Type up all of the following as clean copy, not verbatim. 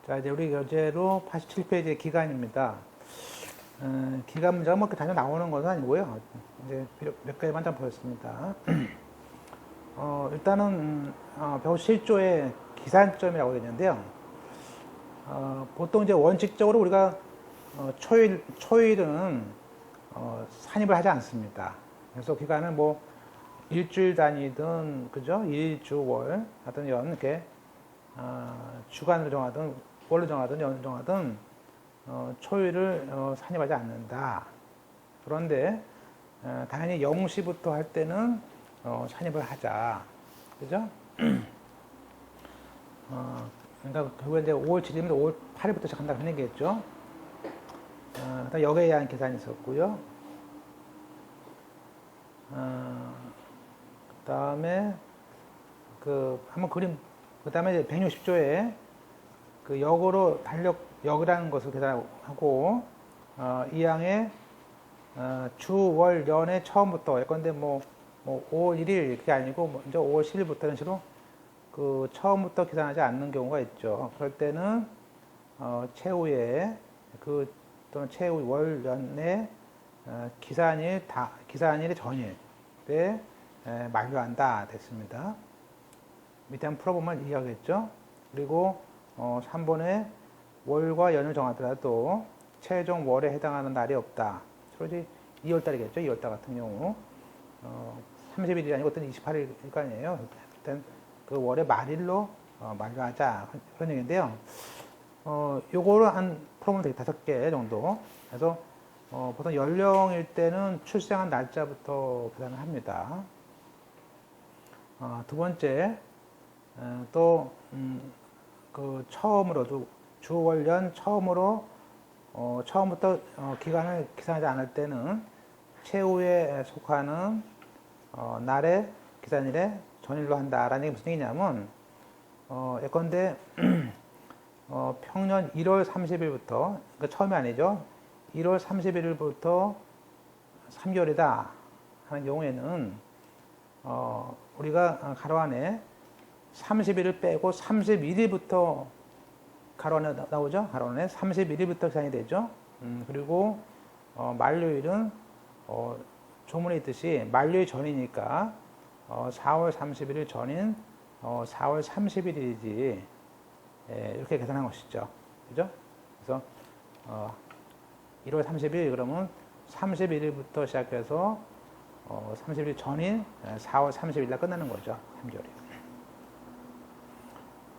자, 이제 우리 교재로 87페이지의 기간입니다. 기간 문제가 뭐 자주 나오는 것은 아니고요. 이제 몇 가지만 좀 보였습니다. 일단은, 배우 실조의 기산점이라고 되어 있는데요. 보통 이제 원칙적으로 우리가, 초일은, 산입을 하지 않습니다. 그래서 기간은 뭐, 일주일 단위든, 그죠? 일주, 월, 하여튼 이렇게, 주간으로 정하든, 월로 정하든, 연으로 정하든, 초일을 산입하지 않는다. 그런데, 당연히 0시부터 할 때는, 산입을 하자. 그죠? 그러니까 결국에 이제 5월 7일이면 5월 8일부터 시작한다 그런 얘기겠죠. 일단 역에 의한 계산이 있었고요. 그 다음에 한번 그 다음에 160조에 그 역으로 역이라는 것을 계산하고, 이 항의 주, 월, 연의 처음부터, 예컨대 5월 1일, 그게 아니고, 이제 5월 10일부터 이런 식으로 그 처음부터 계산하지 않는 경우가 있죠. 그럴 때는, 최후에, 또는 최후 월, 연의 기산일의 전일 때 만료한다. 됐습니다. 밑에 한번 풀어보면 이해하겠죠? 그리고, 3번에 월과 연을 정하더라도 최종 월에 해당하는 날이 없다. 주로 이제 2월달이겠죠. 2월달 같은 경우. 30일이 아니고 어떤 28일 거 아니에요. 일단 그 월의 말일로 만료하자. 그런 얘기인데요. 요거를 풀어보면 되게 5개 정도. 그래서, 보통 연령일 때는 출생한 날짜부터 계산을 합니다. 두 번째, 처음으로도 주, 월, 연 처음부터 기간을 계산하지 않을 때는 최후에 속하는 날의 기산일에 전일로 한다라는 게 무슨 얘기냐면, 예컨대 평년 1월 30일부터, 그러니까 처음이 아니죠. 1월 31일부터 3개월이다 하는 경우에는 우리가 가로 안에 30일을 빼고 31일부터 가로 안에 나오죠. 가로 안에 31일부터 계산이 되죠. 그리고 만료일은 조문에 있듯이 만료일 전이니까 4월 31일 전인 4월 30일이지 이렇게 계산한 것이죠. 그죠? 그래서 1월 30일 그러면 31일부터 시작해서 30일 전인 4월 30일 날 끝나는 거죠. 3개월이.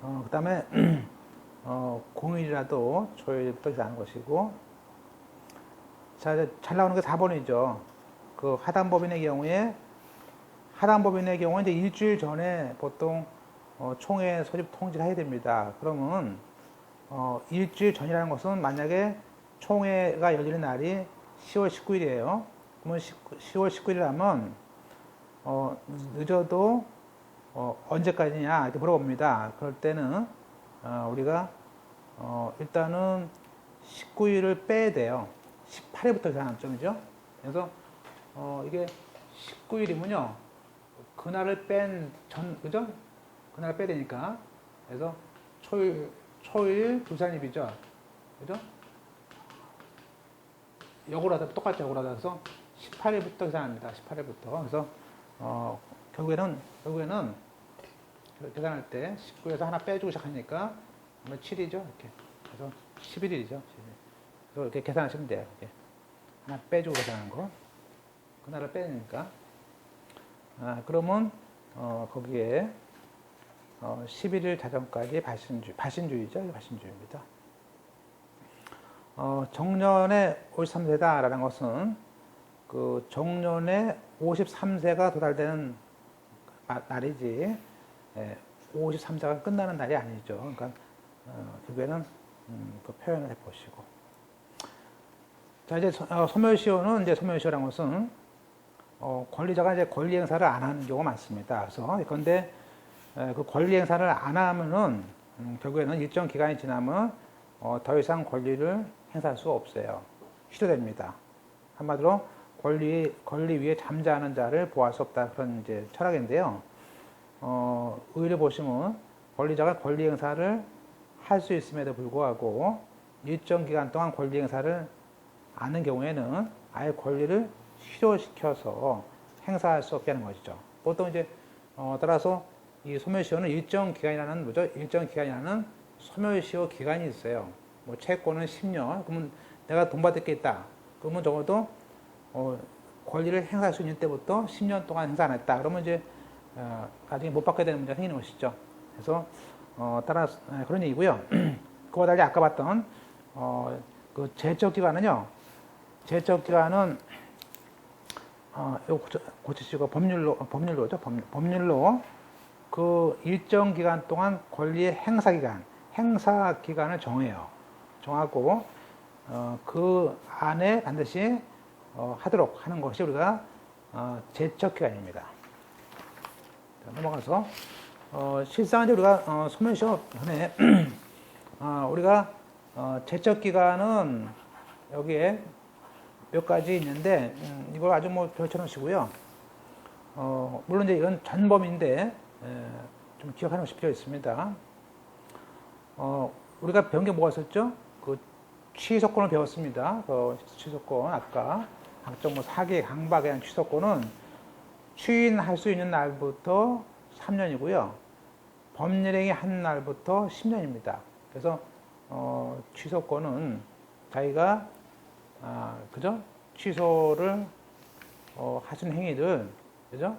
그 다음에 공휴일이라도 초일부터 계산하는 것이고, 자, 이제 잘 나오는 게 4번이죠. 그 하단법인의 경우에 이제 일주일 전에 보통 총회 소집 통지를 해야 됩니다. 그러면 일주일 전이라는 것은 만약에 총회가 열리는 날이 10월 19일이에요. 그러면 10월 19일이라면 늦어도 언제까지냐 이렇게 물어봅니다. 그럴 때는 우리가 일단은 19일을 빼야 돼요. 18일부터 계산하는 점이죠. 그래서 이게 19일이면요. 그날을 그죠? 그날을 빼야 되니까. 그래서 초일 두산입이죠. 그죠? 역으로 하다 똑같이 역으로 하다 해서 18일부터 계산합니다. 18일부터. 그래서 결국에는 계산할 때 19에서 하나 빼주고 시작하니까 7이죠. 이렇게. 그래서 11일이죠. 11일. 그래서 이렇게 계산하시면 돼요. 이렇게. 하나 빼주고 계산하는 거. 그날을 빼니까. 그러면 거기에 11일 자정까지 발신주의죠. 발신주의입니다. 정년에 53세다라는 것은 그 정년에 53세가 도달되는 날이지 53세가 끝나는 날이 아니죠. 그러니까 결국에는 그 표현을 해보시고. 자, 이제 소멸시효는 소멸시효라는 것은 권리자가 이제 권리 행사를 안 하는 경우가 많습니다. 그래서 그런데 그 권리 행사를 안 하면은 결국에는 일정 기간이 지나면 더 이상 권리를 행사할 수가 없어요. 취소됩니다. 한마디로 권리 위에 잠자는 자를 보호할 수 없다 그런 이제 철학인데요. 의를 보시면 권리자가 권리 행사를 할 수 있음에도 불구하고 일정 기간 동안 권리 행사를 않는 경우에는 아예 권리를 실효시켜서 행사할 수 없게 하는 것이죠. 보통 이제 따라서 이 소멸시효는 일정 기간이라는 뭐죠? 일정 기간이라는 소멸시효 기간이 있어요. 뭐 채권은 10년. 그러면 내가 돈 받을 게 있다. 그러면 적어도 권리를 행사할 수 있는 때부터 10년 동안 행사 안 했다. 그러면 이제 나중에 못 받게 되는 문제가 생기는 것이죠. 그래서 따라서 그런 얘기고요. 그와 달리 아까 봤던 그 제적 기간은요. 제적 기간은 이거 고치시고 법률로죠. 법률로 그 일정 기간 동안 권리의 행사 기간을 정해요. 정하고 그 안에 반드시 하도록 하는 것이 우리가 제적 기간입니다. 자, 넘어가서 실상 이제 우리가 소멸시효 전에 우리가 제적 기간은 여기에 몇 가지 있는데 이걸 아주 뭐 별처럼 쓰고요. 물론 이제 이건 전범인데 좀 기억하는 것이 필요 있습니다. 우리가 배운 게 뭐가 있었죠? 그 취소권을 배웠습니다. 그 취소권 아까 각종 뭐 사기, 강박에 대한 취소권은 추인할 수 있는 날부터 3년이고요. 법률행위 한 날부터 10년입니다. 그래서 취소권은 자기가 그죠? 취소를 하신 행위를 그죠?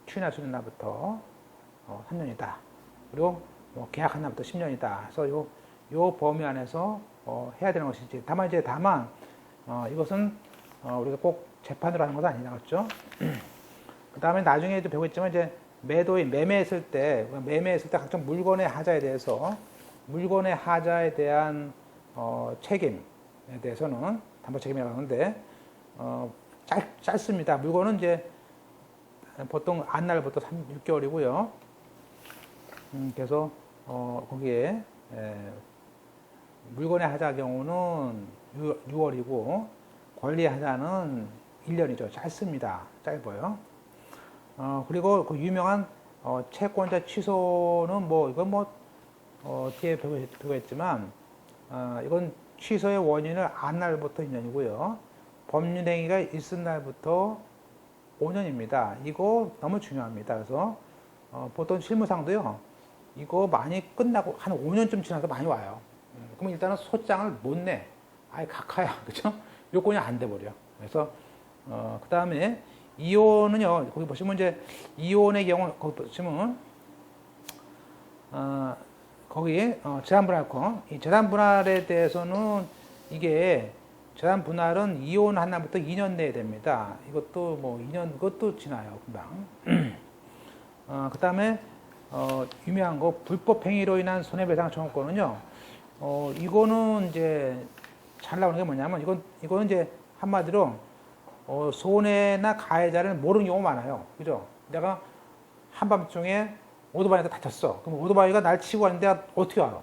추인할 수 있는 날부터 3년이다. 그리고 뭐 계약한 날부터 10년이다. 그래서 요 범위 안에서 해야 되는 것이지. 다만 이것은 우리가 꼭 재판으로 하는 것은 아니라겠죠. 그 다음에 나중에도 배우겠지만 이제 매매했을 때 각종 물건의 하자에 대한 책임에 대해서는 담보 책임이라고 하는데 짧습니다. 물건은 이제 보통 안날부터 6개월이고요. 그래서 거기에 물건의 하자 경우는 6월이고 권리의 하자는 1년이죠. 짧습니다. 짧아요. 그리고 그 유명한 채권자 취소는 이건 뒤에 배우겠지만 이건 취소의 원인을 안 날부터 2년이고요. 법률행위가 있은 날부터 5년입니다. 이거 너무 중요합니다. 그래서 보통 실무상도요. 이거 많이 끝나고 한 5년쯤 지나서 많이 와요. 그럼 일단은 소장을 못 내. 아예 각하야. 그죠? 요건이 안 돼버려. 그래서 그 다음에 이혼은요. 거기 보시면 이제 이혼의 경우 거기 보시면 거기 재산분할권. 이 재산분할에 대해서는 이게 재산분할은 이혼한 날부터 2년 내에 됩니다. 이것도 2년 그것도 지나요. 금방. 그 다음에 유명한 거 불법 행위로 인한 손해배상 청구권은요. 이거는 이제 잘 나오는 게 뭐냐면 이거는 이제 한마디로 손해나 가해자를 모르는 경우가 많아요. 그죠? 내가 한밤중에 오토바이한테 다쳤어. 그럼 오토바이가 날 치고 왔는데 내가 어떻게 알아?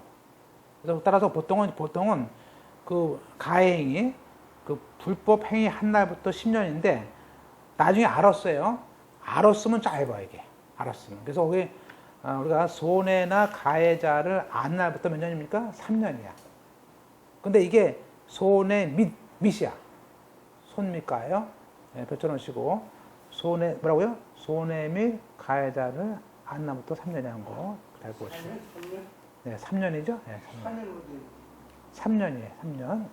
그래서 따라서 보통은 그 가해행위, 그 불법 행위 한 날부터 10년인데 나중에 알았어요. 알았으면 짧아 이게. 알았으면. 그래서 거기 우리가 손해나 가해자를 안 날부터 몇 년입니까? 3년이야. 근데 이게 손해 밑이야. 손밑가예요. 네, 펼쳐놓으시고 손해 뭐라고요? 손해 및 가해자를 안 날부터 3년이라는 거 잘 보시죠. 3년? 네, 3년이죠. 네, 3년. 3년이에요. 3년.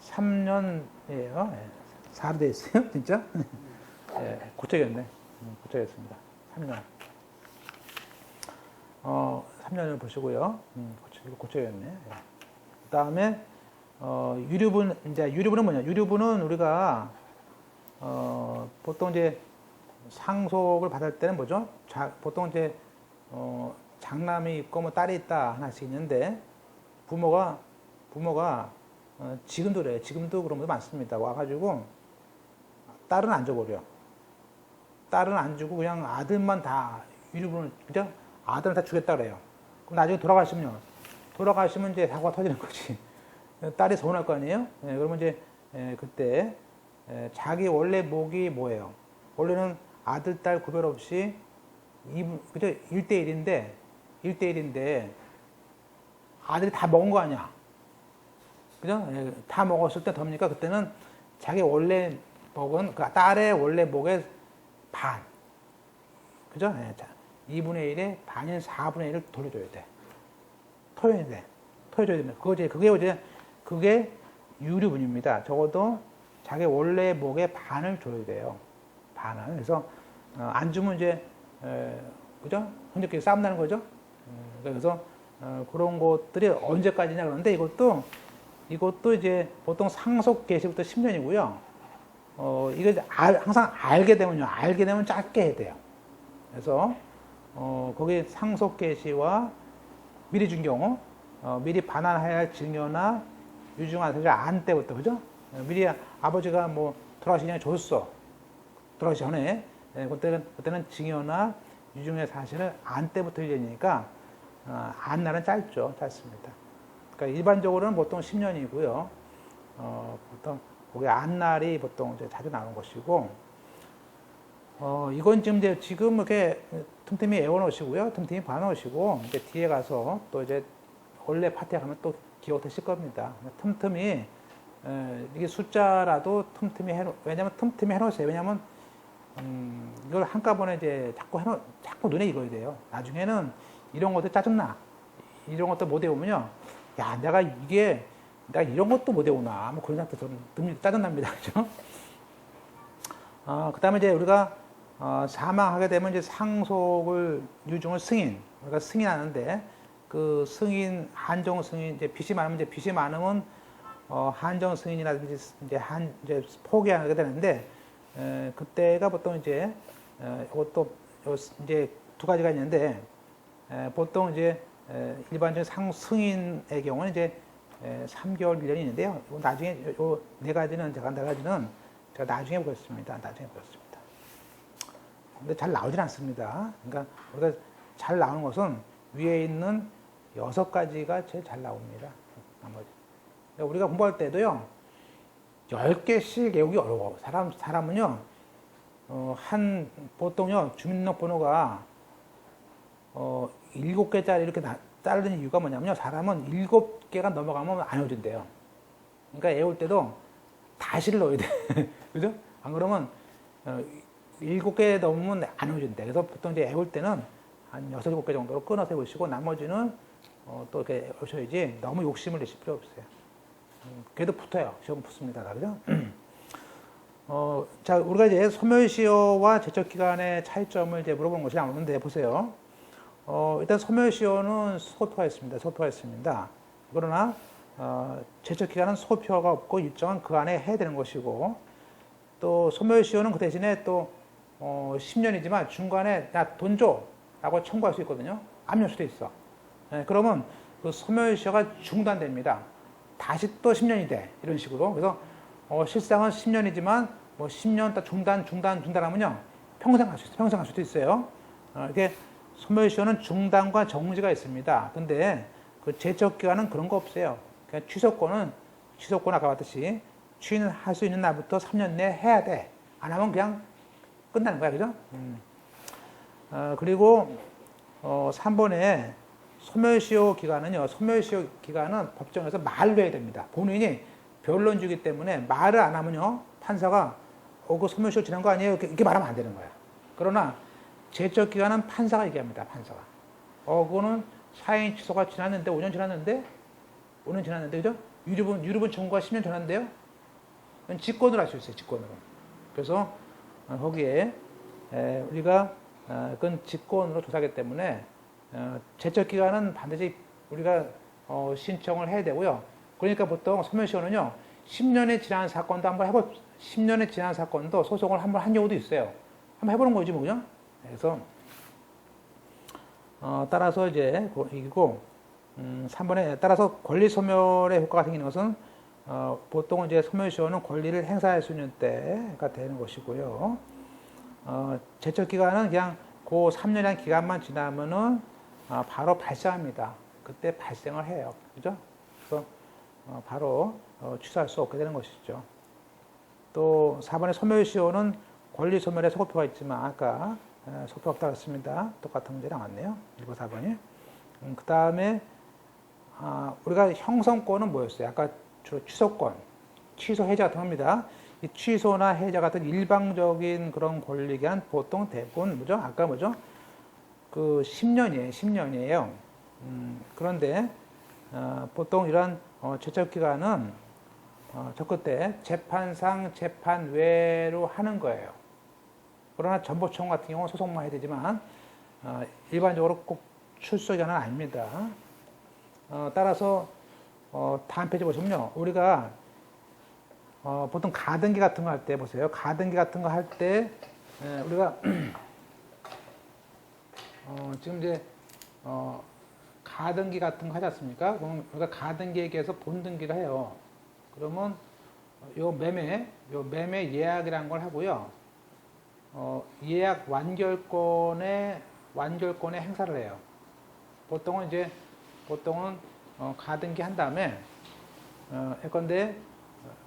3년이에요. 네, 4로 되어 있어요. 진짜? 네, 고쳐야겠네. 고쳐야겠습니다. 3년. 3년을 보시고요. 고쳐야겠네. 네. 그 다음에 유류분은 뭐냐? 유류분은 우리가 보통 이제 상속을 받을 때는 뭐죠? 보통 이제 장남이 있고 뭐 딸이 있다 하나씩 있는데 부모가 지금도 그래요. 지금도 그런 분도 많습니다. 와가지고 딸은 안 줘버려. 딸은 안 주고 그냥 아들만 다 유류분을 그죠? 아들은 다 주겠다 그래요. 그럼 나중에 돌아가시면 이제 사고가 터지는 거지. 딸이 서운할 거 아니에요? 네, 그러면 이제 그때 자기 원래 목이 뭐예요? 원래는 아들, 딸 구별 없이 그죠? 1대1인데 아들이 다 먹은 거 아니야. 그죠? 예, 다 먹었을 때 뭡니까? 그때는 자기 원래 먹은, 그 딸의 원래 목의 반. 그죠? 예, 자, 2분의 1에 반인 4분의 1을 돌려줘야 돼. 토해야 돼. 토해줘야 됩니다. 그게 유류분입니다. 적어도 자기 원래 목의 반을 줘야 돼요. 반을. 그래서, 안 주면 이제, 그죠? 혼자끼리 싸움 나는 거죠? 그래서, 그런 것들이 언제까지냐 그러는데 이것도 이제 보통 상속 개시부터 10년이고요. 이거 항상 알게 되면 짧게 해야 돼요. 그래서, 거기 상속 개시와 미리 준 경우, 미리 반환해야 할 증여나 유증한 사실 안 때부터, 그죠? 미리 아버지가 뭐 돌아가시기 전에 줬어. 돌아가시기 전에. 그때는 증여나 유증의 사실을 안 때부터 유전이니까, 안 날은 짧습니다. 그러니까 일반적으로는 보통 10년이고요. 보통 그게 안 날이 보통 이제 자주 나오는 것이고, 이건 지금 이렇게 틈틈이 외워놓으시고요. 틈틈이 봐놓으시고, 이제 뒤에 가서 또 이제 원래 파트에 가면 또 기억되실 겁니다. 틈틈이, 이게 숫자라도 왜냐면 틈틈이 해놓으세요. 왜냐면, 이걸 한꺼번에 이제 자꾸 눈에 익어야 돼요. 나중에는 이런 것도 짜증나. 이런 것도 못 외우면요. 야, 내가 이런 것도 못 외우나. 뭐 그런 생각도 듭니다. 짜증납니다. 그죠? 그 다음에 이제 우리가, 사망하게 되면 이제 유증을 우리가 승인하는데, 그 한정 승인, 이제 빚이 많으면, 한정 승인이라든지 이제 포기하게 되는데, 그때가 보통 이제, 이것도 이제 두 가지가 있는데, 보통 이제 일반적인 승인의 경우는 이제 3개월, 1년이 있는데요. 나중에 네 가지는 제가 나중에 보겠습니다. 근데 잘 나오진 않습니다. 그러니까 우리가 잘 나오는 것은 위에 있는 6가지가 제일 잘 나옵니다. 나머지. 그러니까 우리가 공부할 때도요, 10개씩 외우기 어려워. 사람은요, 보통요, 주민등록번호가 7개짜리 이렇게 자르는 이유가 뭐냐면요. 사람은 7개가 넘어가면 안 외워진대요. 그러니까 외울 때도 다시를 넣어야 돼. 그죠? 안 그러면 7개 넘으면 안 외워진대. 그래서 보통 이제 외울 때는 한 6, 7개 정도로 끊어서 외우시고 나머지는 또 이렇게 외우셔야지 너무 욕심을 내실 필요 없어요. 그래도 붙어요. 시험 붙습니다. 그죠? 자, 우리가 이제 소멸시효와 제척기간의 차이점을 이제 물어본 것이 나오는데 보세요. 일단 소멸시효는 소표가 있습니다. 그러나 제척기간은 소표가 없고 일정한 그 안에 해야 되는 것이고, 또 소멸시효는 그 대신에 또 10년이지만 중간에 야, 돈 줘! 라고 청구할 수 있거든요. 압류할 수도 있어. 그러면 그 소멸시효가 중단됩니다. 다시 또 10년이 돼. 이런 식으로. 그래서 실상은 10년이지만 뭐 10년 또 중단하면요. 평생 할 수도 있어요. 이게 소멸시효는 중단과 정지가 있습니다. 근데 그 제척기간은 그런 거 없어요. 그냥 취소권 아까 봤듯이 취인할 수 있는 날부터 3년 내에 해야 돼. 안 하면 그냥 끝나는 거야. 그죠? 그리고 3번에 소멸시효 기간은 법정에서 말로 해야 됩니다. 본인이 변론주기 때문에 말을 안 하면요. 판사가 그 소멸시효 지난 거 아니에요? 이렇게 말하면 안 되는 거야. 그러나 제적 기간은 판사가 얘기합니다. 판사가. 그거는 사인 취소가 지났는데 5년 지났는데 그죠? 유류분 청구가 10년 지났는데요. 직권으로 할 수 있어요. 직권으로. 그래서 거기에 우리가 그건 직권으로 조사하기 때문에 제적 기간은 반드시 우리가 신청을 해야 되고요. 그러니까 보통 소멸시효는요. 10년이 지난 사건도 소송을 한번 한 경우도 있어요. 한번 해보는 거지 뭐죠? 그래서 따라서 이제 이기고 3번에 따라서 권리 소멸의 효과가 생기는 것은 보통은 이제 소멸시효는 권리를 행사할 수 있는 때가 되는 것이고요. 제척 기간은 그냥 그 3년이라는 기간만 지나면은 바로 발생합니다. 그때 발생을 해요. 그죠? 그래서 바로 취소할 수 없게 되는 것이죠. 또 4번의 소멸시효는 권리 소멸에 소급표가 있지만 아까 소표가 없다고 했습니다. 똑같은 문제 나왔네요. 1번, 4번이. 그 다음에 우리가 형성권은 뭐였어요? 아까 주로 취소권, 취소 해제 같은 겁니다. 이 취소나 해제 같은 일방적인 그런 권리기한 보통 대부분 뭐죠? 아까 뭐죠? 그 10년이에요. 10년이에요. 그런데 보통 이런 제척 기간은 저 끝에 재판상 재판 외로 하는 거예요. 그러나 전보청 같은 경우는 소송만 해야 되지만 일반적으로 꼭 출소 기간은 아닙니다. 따라서 다음 페이지 보시면요. 우리가 보통 가등기 같은 거 할 때 보세요. 가등기 같은 거 할 때 우리가 지금 이제 가등기 같은 거 하지 않습니까? 그럼 우리가 가등기에 대해서 본등기를 해요. 그러면 요 매매 예약이라는 걸 하고요. 예약 완결권에 행사를 해요. 보통은 가등기 한 다음에 예컨대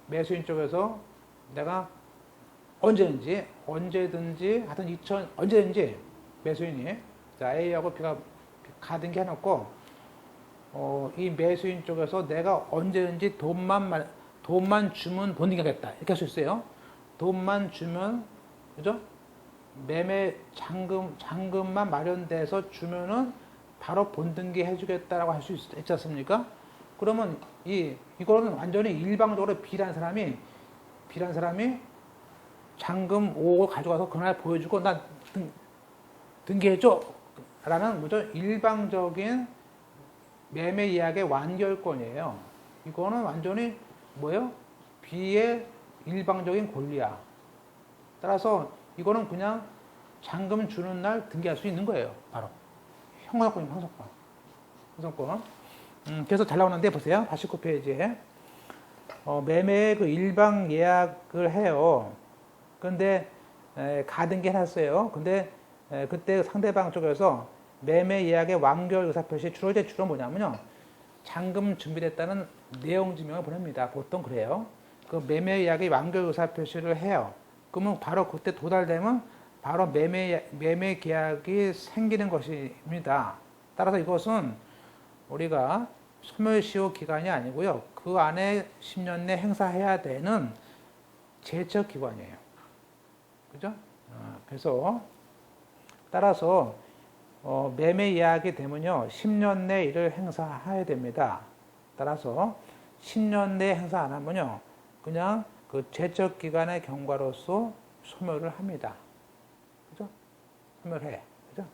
매수인 쪽에서 내가 언제든지 하여튼 언제든지 매수인이 자 A하고 B가 가등기 해놓고 이 매수인 쪽에서 내가 언제든지 돈만 주면 본등기하겠다 이렇게 할 수 있어요. 돈만 주면 그죠? 매매 잔금만 마련돼서 주면은 바로 본등기 해주겠다라고 할 수 있지 않습니까? 그러면 이거는 완전히 일방적으로 B라는 사람이 잔금 5억을 가져가서 그날 보여주고 나 등기해줘 라는 뭐죠? 일방적인 매매 예약의 완결권이에요. 이거는 완전히 뭐예요? B의 일방적인 권리야. 따라서 이거는 그냥 잔금 주는 날 등기할 수 있는 거예요. 바로 형사권입니다. 형사권. 그래서 잘 나오는데 보세요. 89페이지에 매매의 그 일방 예약을 해요. 근데 가등기 해놨어요. 근데 그때 상대방 쪽에서 매매 예약의 완결 의사표시 주로 뭐냐면요. 잔금 준비됐다는 내용 증명을 보냅니다. 보통 그래요. 그 매매 예약의 완결 의사표시를 해요. 그러면 바로 그때 도달되면 바로 매매 계약이 생기는 것입니다. 따라서 이것은 우리가 소멸시효 기간이 아니고요. 그 안에 10년 내 행사해야 되는 제척 기관이에요. 그죠? 그래서 따라서 매매 예약이 되면요. 10년 내 이를 행사해야 됩니다. 따라서 10년 내 행사 안 하면요. 그냥 그 제척 기간의 경과로서 소멸을 합니다. 그죠? 소멸해. 그죠?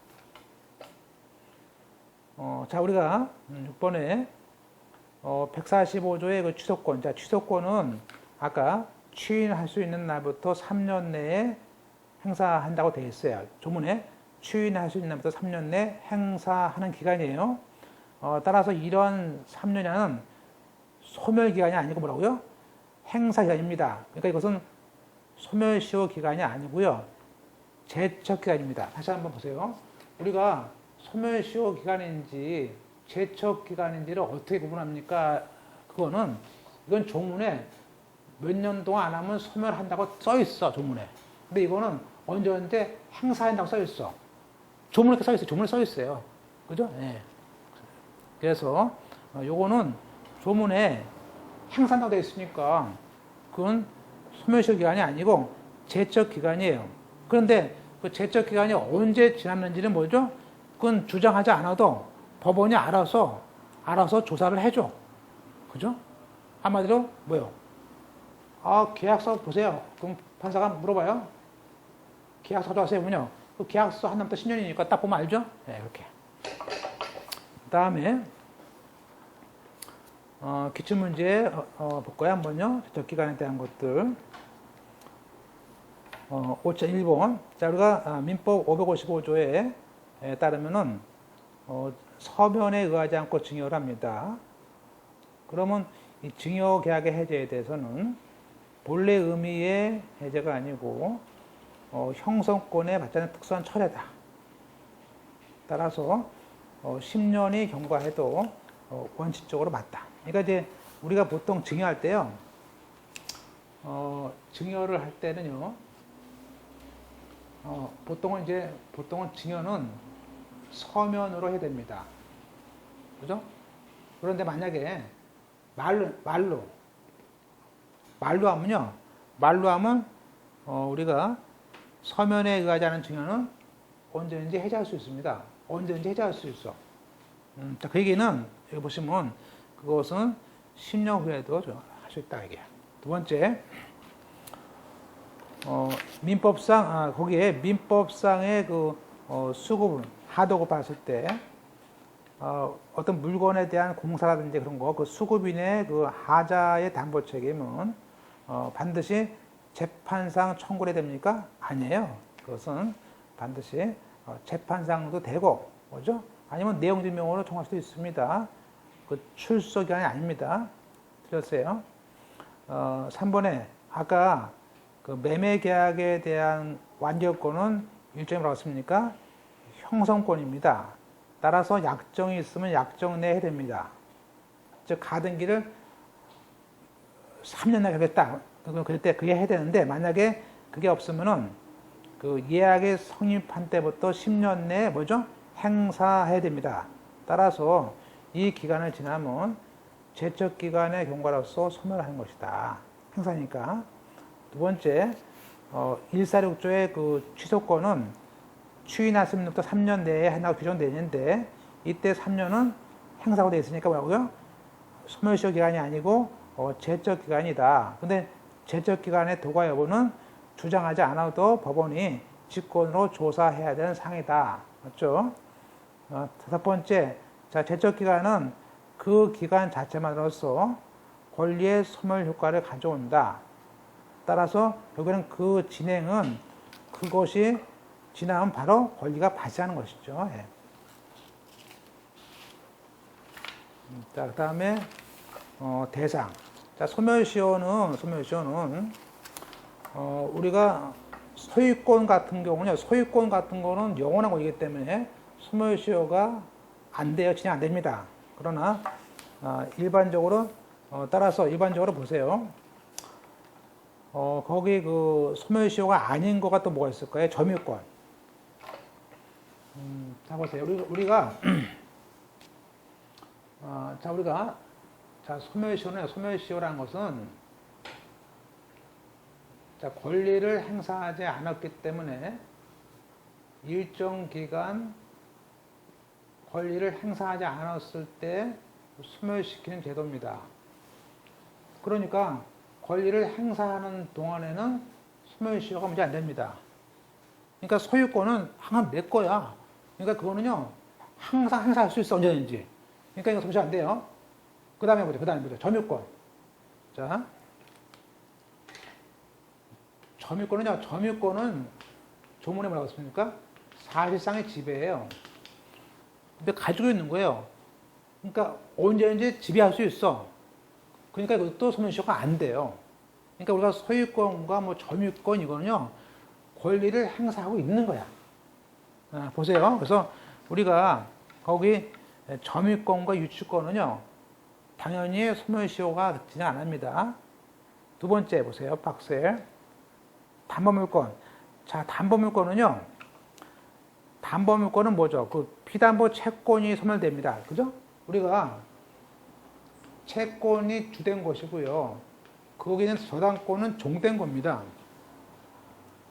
자, 우리가 6번에 145조의 그 취소권. 자, 취소권은 아까 취인할 수 있는 날부터 3년 내에 행사한다고 되어 있어요. 조문에 취인할 수 있는 날부터 3년 내에 행사하는 기간이에요. 따라서 이런 3년은 소멸 기간이 아니고 뭐라고요? 행사 기간입니다. 그러니까 이것은 소멸시효 기간이 아니고요. 제척 기간입니다. 다시 한번 보세요. 우리가 소멸시효 기간인지 제척 기간인지를 어떻게 구분합니까? 이건 조문에 몇 년 동안 안 하면 소멸한다고 써 있어, 조문에. 근데 이거는 언제 행사한다고 써 있어. 조문에 써 있어요. 조문에 써 있어요. 그죠? 네. 그래서 요거는 조문에 행사한다고 되어 있으니까 그건 소멸시효 기간이 아니고 제척 기간이에요. 그런데 그 제척 기간이 언제 지났는지는 뭐죠? 그건 주장하지 않아도 법원이 알아서 조사를 해줘. 그죠? 한마디로 뭐요? 계약서 보세요. 그럼 판사가 물어봐요. 계약서 가져와세요. 뭐냐? 그 계약서 한 날부터 10년이니까 딱 보면 알죠? 네, 이렇게. 그 다음에 기출문제 볼까요? 한번요. 제척 기간에 대한 것들. 5.1번. 자, 우리가 민법 555조에 따르면은 서면에 의하지 않고 증여를 합니다. 그러면 이 증여 계약의 해제에 대해서는 본래 의미의 해제가 아니고 형성권에 맞지 않는 특수한 철회다. 따라서 10년이 경과해도 원칙적으로 맞다. 그러니까 이제 우리가 보통 증여할 때요. 증여를 할 때는요. 보통은 증여는 서면으로 해야 됩니다. 그죠? 그런데 만약에 말로 하면요. 말로 하면 우리가 서면에 의하지 않은 증여는 언제든지 해제할 수 있습니다. 언제든지 해제할 수 있어. 자, 그 얘기는 여기 보시면 그것은 10년 후에도 할 수 있다 이게. 두 번째, 민법상 거기에 민법상의 그 수급 하도급 봤을 때 어떤 물건에 대한 공사라든지 그런 거, 그 수급인의 그 하자의 담보 책임은 반드시 재판상 청구해야 됩니까? 아니에요. 그것은 반드시 재판상도 되고, 뭐죠? 아니면 내용증명으로 청구할 수도 있습니다. 그 출소 기간이 아닙니다. 틀렸어요. 3번에 아까 그 매매 계약에 대한 완결권은 일종의 뭐라고 했습니까? 형성권입니다. 따라서 약정이 있으면 약정 내에 해야 됩니다. 즉 가등기를 3년 내에 하겠다. 그럴 때 그게 해야 되는데 만약에 그게 없으면은 그 예약이 성립한 때부터 10년 내에 뭐죠? 행사해야 됩니다. 따라서 이 기간을 지나면 제척 기간의 경과로서 소멸을 하는 것이다. 행사니까. 두 번째, 146조의 그 취소권은 추인하심부터 3년 내에 한다고 규정되어 있는데 이때 3년은 행사가 되어 있으니까 뭐라고요? 소멸시효 기간이 아니고 제척 기간이다. 근데 제척 기간의 도과 여부는 주장하지 않아도 법원이 직권으로 조사해야 되는 사항이다. 맞죠? 다섯 번째, 자, 제척 기간은 그 기간 자체만으로서 권리의 소멸 효과를 가져온다. 따라서 여기는 그 진행은 그것이 지나면 바로 권리가 발생하는 것이죠. 예. 자, 그 다음에 대상. 자, 소멸시효는 우리가 소유권 같은 경우는요, 소유권 같은 거는 영원한 것이기 때문에 소멸시효가 안 돼요. 진행 안 됩니다. 그러나 일반적으로 따라서 일반적으로 보세요. 거기 그 소멸시효가 아닌 거가 또 뭐가 있을까요? 점유권. 자, 보세요. 우리가 소멸시효라는 것은 자, 권리를 행사하지 않았기 때문에 일정 기간 권리를 행사하지 않았을 때 소멸시키는 제도입니다. 그러니까 권리를 행사하는 동안에는 소멸시효가 문제 안 됩니다. 그러니까 소유권은 항상 내 거야. 그러니까 그거는요, 항상 행사할 수 있어, 언제든지. 그러니까 이거 소멸시 안 돼요. 그 다음에 보죠. 점유권. 자. 점유권은 조문에 뭐라고 했습니까? 사실상의 지배예요. 근데 가지고 있는 거예요. 그러니까 언제든지 지배할 수 있어. 그러니까 이것도 소멸시효가 안 돼요. 그러니까 우리가 소유권과 뭐 점유권 이거는요, 권리를 행사하고 있는 거야. 보세요. 그래서 우리가 거기 점유권과 유치권은요, 당연히 소멸시효가 진행 안 합니다. 두 번째 보세요. 박스에. 담보물권. 자, 담보물권은 뭐죠? 그 피담보 채권이 소멸됩니다. 그죠? 우리가 채권이 주된 것이고요. 거기는 저당권은 종된 겁니다.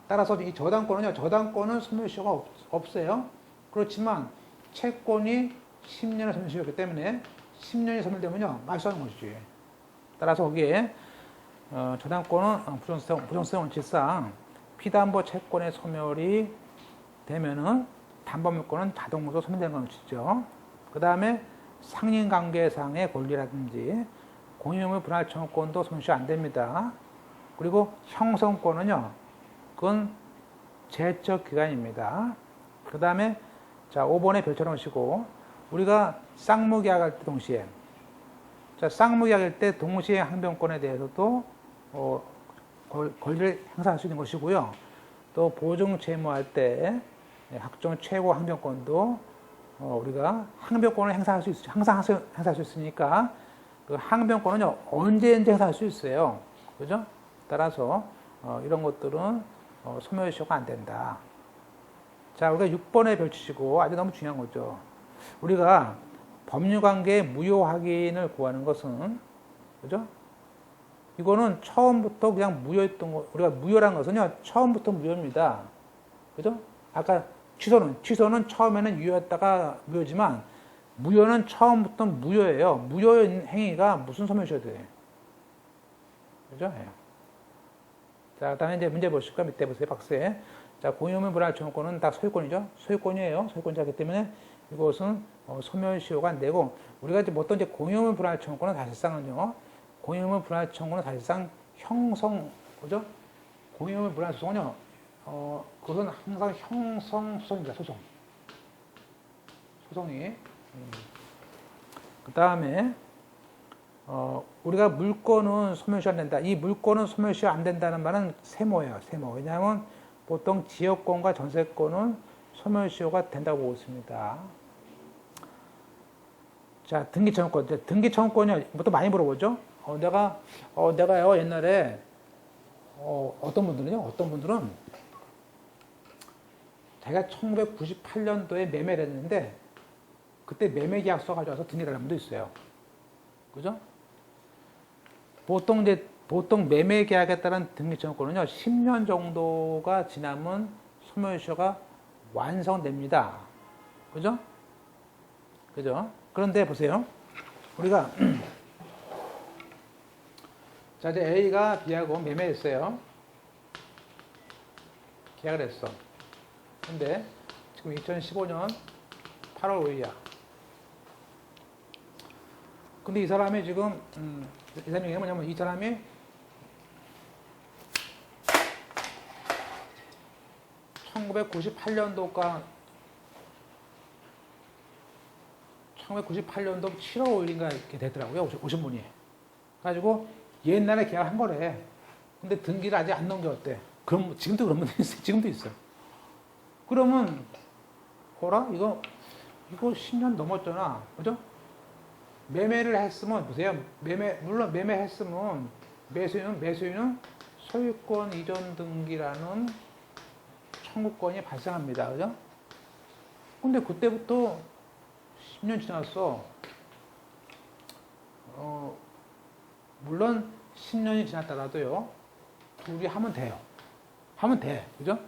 따라서 이 저당권은 소멸시효가 없어요. 그렇지만 채권이 10년의 소멸시효였기 때문에 10년이 소멸되면요, 말소하는 것이지. 따라서 거기에 저당권은 부정성 원칙상 피담보 채권의 소멸이 되면은 담보물권은 자동으로 소멸되는 것이죠. 그 다음에 상린관계상의 권리라든지 공유물 분할 청구권도 소멸시 안 됩니다. 그리고 형성권은요, 그건 제척 기간입니다. 그 다음에 자, 5번에 별처럼 하시고 우리가 쌍무계약할 때 동시에 쌍무계약할 때 동시에 항변권에 대해서도 권리를 행사할 수 있는 것이고요. 또 보증 채무할 때 각종 최고 항변권도 우리가 항변권을 행사할 수 있어요. 항상 행사할 수 있으니까 그 항변권은 언제든지 행사할 수 있어요. 그죠? 따라서 이런 것들은 소멸시효가 안 된다. 자, 우리가 6번에 별치시고 아주 너무 중요한 거죠. 우리가 법률관계의 무효 확인을 구하는 것은, 그죠? 이거는 처음부터 그냥 무효였던 거, 우리가 무효란 것은요, 처음부터 무효입니다. 그죠? 아까 취소는 처음에는 유효였다가 무효지만, 무효는 처음부터 무효예요. 무효 행위가 무슨 소멸시효 돼요? 그죠? 예. 자, 다음에 이제 문제 보실까? 밑에 보세요, 박스에. 자, 공유물 분할 청구권은 다 소유권이죠? 소유권이에요. 소유권자이기 때문에 이것은 소멸시효가 안 되고, 우리가 이제 어떤 이제 공유물 분할 청구권은 사실상은요, 공유물 분할 청구는 사실상 형성, 그죠? 공유물 분할 소송은요, 그것은 항상 형성 소송입니다, 소송. 소송이. 그 다음에, 우리가 물권은 소멸시효 안 된다. 이 물권은 소멸시효 안 된다는 말은 세모예요, 세모. 왜냐하면 보통 지역권과 전세권은 소멸시효가 된다고 보고 있습니다. 자, 등기청구권. 등기청구권이 보통 많이 물어보죠? 내가요, 옛날에, 어떤 분들은 자기가 1998년도에 매매를 했는데, 그때 매매 계약서 가져와서 등기를 한 분도 있어요. 그죠? 보통 매매 계약에 따른 등기청구권은요, 10년 정도가 지나면 소멸시효가 완성됩니다. 그죠? 그죠? 그런데 보세요. 우리가, 자, 이제 A가 B하고 매매했어요. 계약을 했어. 근데 지금 2015년 8월 5일이야. 근데 이 사람이 지금, 이 사람이 뭐냐면 이 사람이 1998년도 7월 5일인가 이렇게 되더라고요. 오신 분이. 그래가지고 옛날에 계약한 거래. 근데 등기를 아직 안 넘겼대. 그럼 지금도 그런 분들이 있어요. 지금도 있어요. 그러면 뭐라? 이거 10년 넘었잖아. 그죠? 매매를 했으면 보세요. 물론 매매했으면 매수인은 소유권 이전 등기라는 청구권이 발생합니다. 그죠? 근데 그때부터 10년 지났어. 물론 10년이 지났더라도요. 둘이 하면 돼요. 하면 돼. 그죠?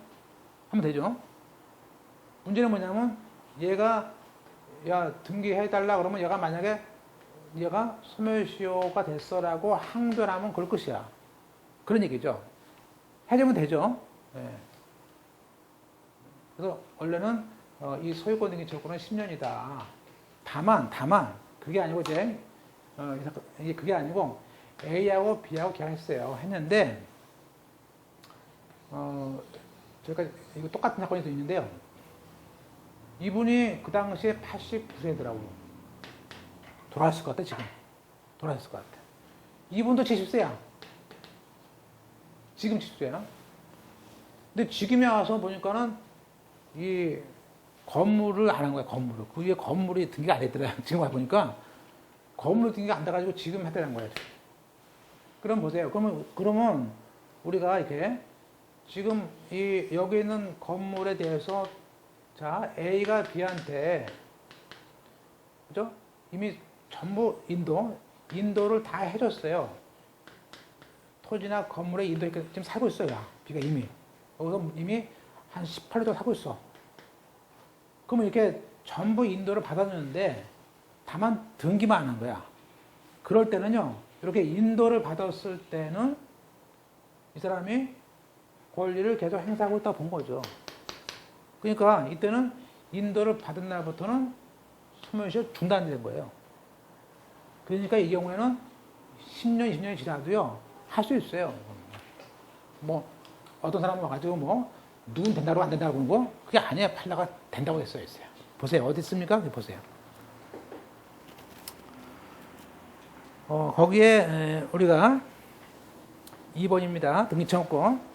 하면 되죠? 문제는 뭐냐면 얘가 야 등기해달라 그러면 얘가 만약에 얘가 소멸시효가 됐어라고 항변하면 그럴 것이야. 그런 얘기죠. 해주면 되죠. 네. 그래서 원래는 이 소유권 등기 청구는 10년이다. 다만 그게 아니고 이게 그게 아니고 A하고 B하고 계약했어요. 했는데 저희가 이거 똑같은 사건이 또 있는데요. 이분이 그 당시에 89세더라고요. 돌아왔을 것 같아, 지금. 돌아왔을 것 같아. 이분도 70세야. 지금 70세야. 근데 지금에 와서 보니까는 이 건물을 안 한 거야, 건물을. 그 위에 건물이 등기가 안 됐더라. 지금 와보니까 건물 등기가 안 돼가지고 지금 해달라는 거야. 그럼 보세요. 그러면 우리가 이렇게 지금 여기 있는 건물에 대해서 자, A가 B한테 그죠? 이미 전부 인도를 다 해줬어요. 토지나 건물에 인도 지금 살고 있어요. B가 이미. 여기서 이미 한 18년 정도 살고 있어. 그러면 이렇게 전부 인도를 받아주는데 다만 등기만 안 한 거야. 그럴 때는요, 이렇게 인도를 받았을 때는 이 사람이 권리를 계속 행사하고 있다고 본 거죠. 그러니까 이때는 인도를 받은 날부터는 소멸시효 중단된 거예요. 그러니까 이 경우에는 10년, 20년이 지나도요, 할 수 있어요. 뭐, 어떤 사람은 와가지고 누군 된다고 안 된다고 그런 거? 그게 아니에요. 팔다가 된다고 했어요. 보세요. 어디 있습니까? 보세요. 거기에 우리가 2번입니다. 등기청구권.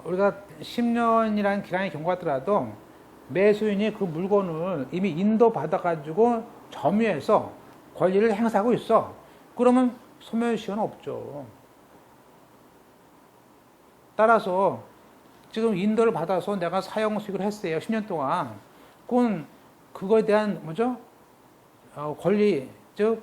우리가 10년이라는 기간이 경과하더라도 매수인이 그 물건을 이미 인도받아가지고 점유해서 권리를 행사하고 있어. 그러면 소멸시효는 없죠. 따라서 지금 인도를 받아서 내가 사용 수익을 했어요. 10년 동안. 그건 그거에 대한 권리, 즉,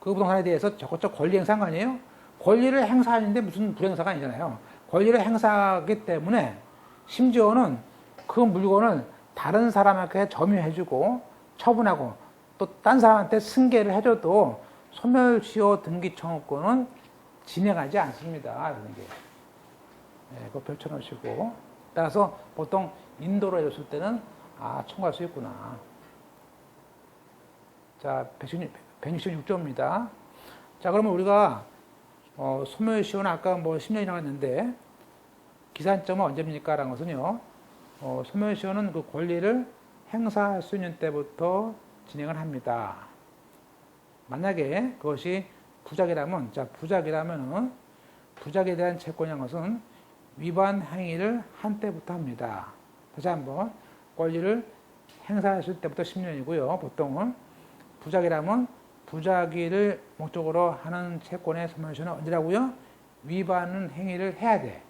그 부동산에 대해서 저것저것 권리 행사한 거 아니에요? 권리를 행사하는데 무슨 불행사가 아니잖아요. 권리를 행사하기 때문에 심지어는 그 물건을 다른 사람에게 점유해주고 처분하고 또 딴 사람한테 승계를 해줘도 소멸시효 등기 청구권은 진행하지 않습니다. 이런 게. 네, 그거 펼쳐놓으시고. 따라서 보통 인도로 해줬을 때는 청구할 수 있구나. 자, 166조입니다. 자, 그러면 우리가 소멸시효는 아까 뭐 10년이라고 했는데 기산점은 언제입니까? 라는 것은요. 소멸시효는 그 권리를 행사할 수 있는 때부터 진행을 합니다. 만약에 그것이 부작이라면, 자, 부작이라면은 부작에 대한 채권이라는 것은 위반 행위를 한 때부터 합니다. 다시 한번 권리를 행사할 수 있을 때부터 10년이고요. 보통은 부작이라면 부작위를 목적으로 하는 채권의 소멸시효는 언제라고요? 위반 행위를 해야 돼.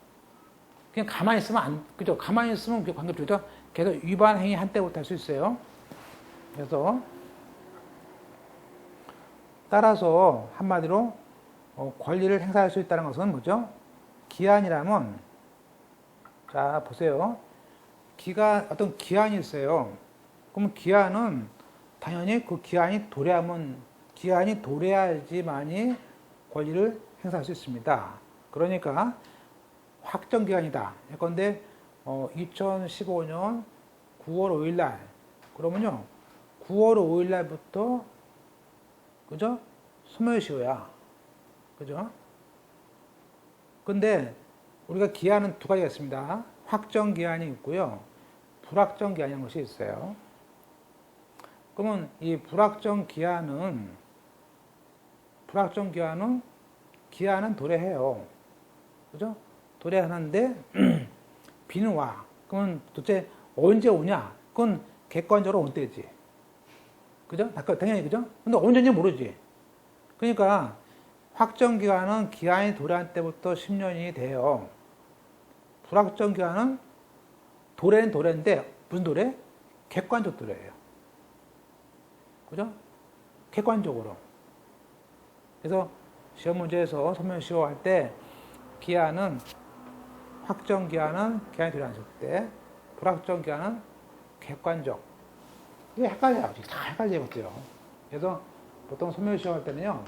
그냥 가만히 있으면 그죠? 가만히 있으면 그게 관계없죠. 계속 위반 행위 한 때부터 할 수 있어요. 그래서 따라서 한마디로 권리를 행사할 수 있다는 것은 뭐죠? 기한이라면, 자 보세요. 어떤 기한이 있어요. 그러면 기한은 당연히 그 기한이 도래야지만이 권리를 행사할 수 있습니다. 그러니까 확정 기한이다. 예컨대 2015년 9월 5일 날 그러면요 9월 5일 날부터 그죠? 소멸시효야. 그죠? 근데 우리가 기한은 두 가지가 있습니다. 확정 기한이 있고요. 불확정 기한이라는 것이 있어요. 그러면 이 불확정 기한은 기한은 도래해요. 그죠? 도래하는데 비는 와. 그러면 도대체 언제 오냐? 그건 객관적으로 온 때지. 그죠? 당연히 그죠? 근데 언제인지 모르지. 그러니까 확정 기간은 기한이 도래한 때부터 10년이 돼요. 불확정 기간은 도래는 도래인데 무슨 도래? 객관적 도래예요. 그죠? 객관적으로. 그래서 시험 문제에서 소멸시효 할 때 확정 기한은 기한이 도래했을 때, 불확정 기한은 객관적. 이게 헷갈려요. 다 헷갈리겠죠. 그래서 보통 소멸시효 할 때는요,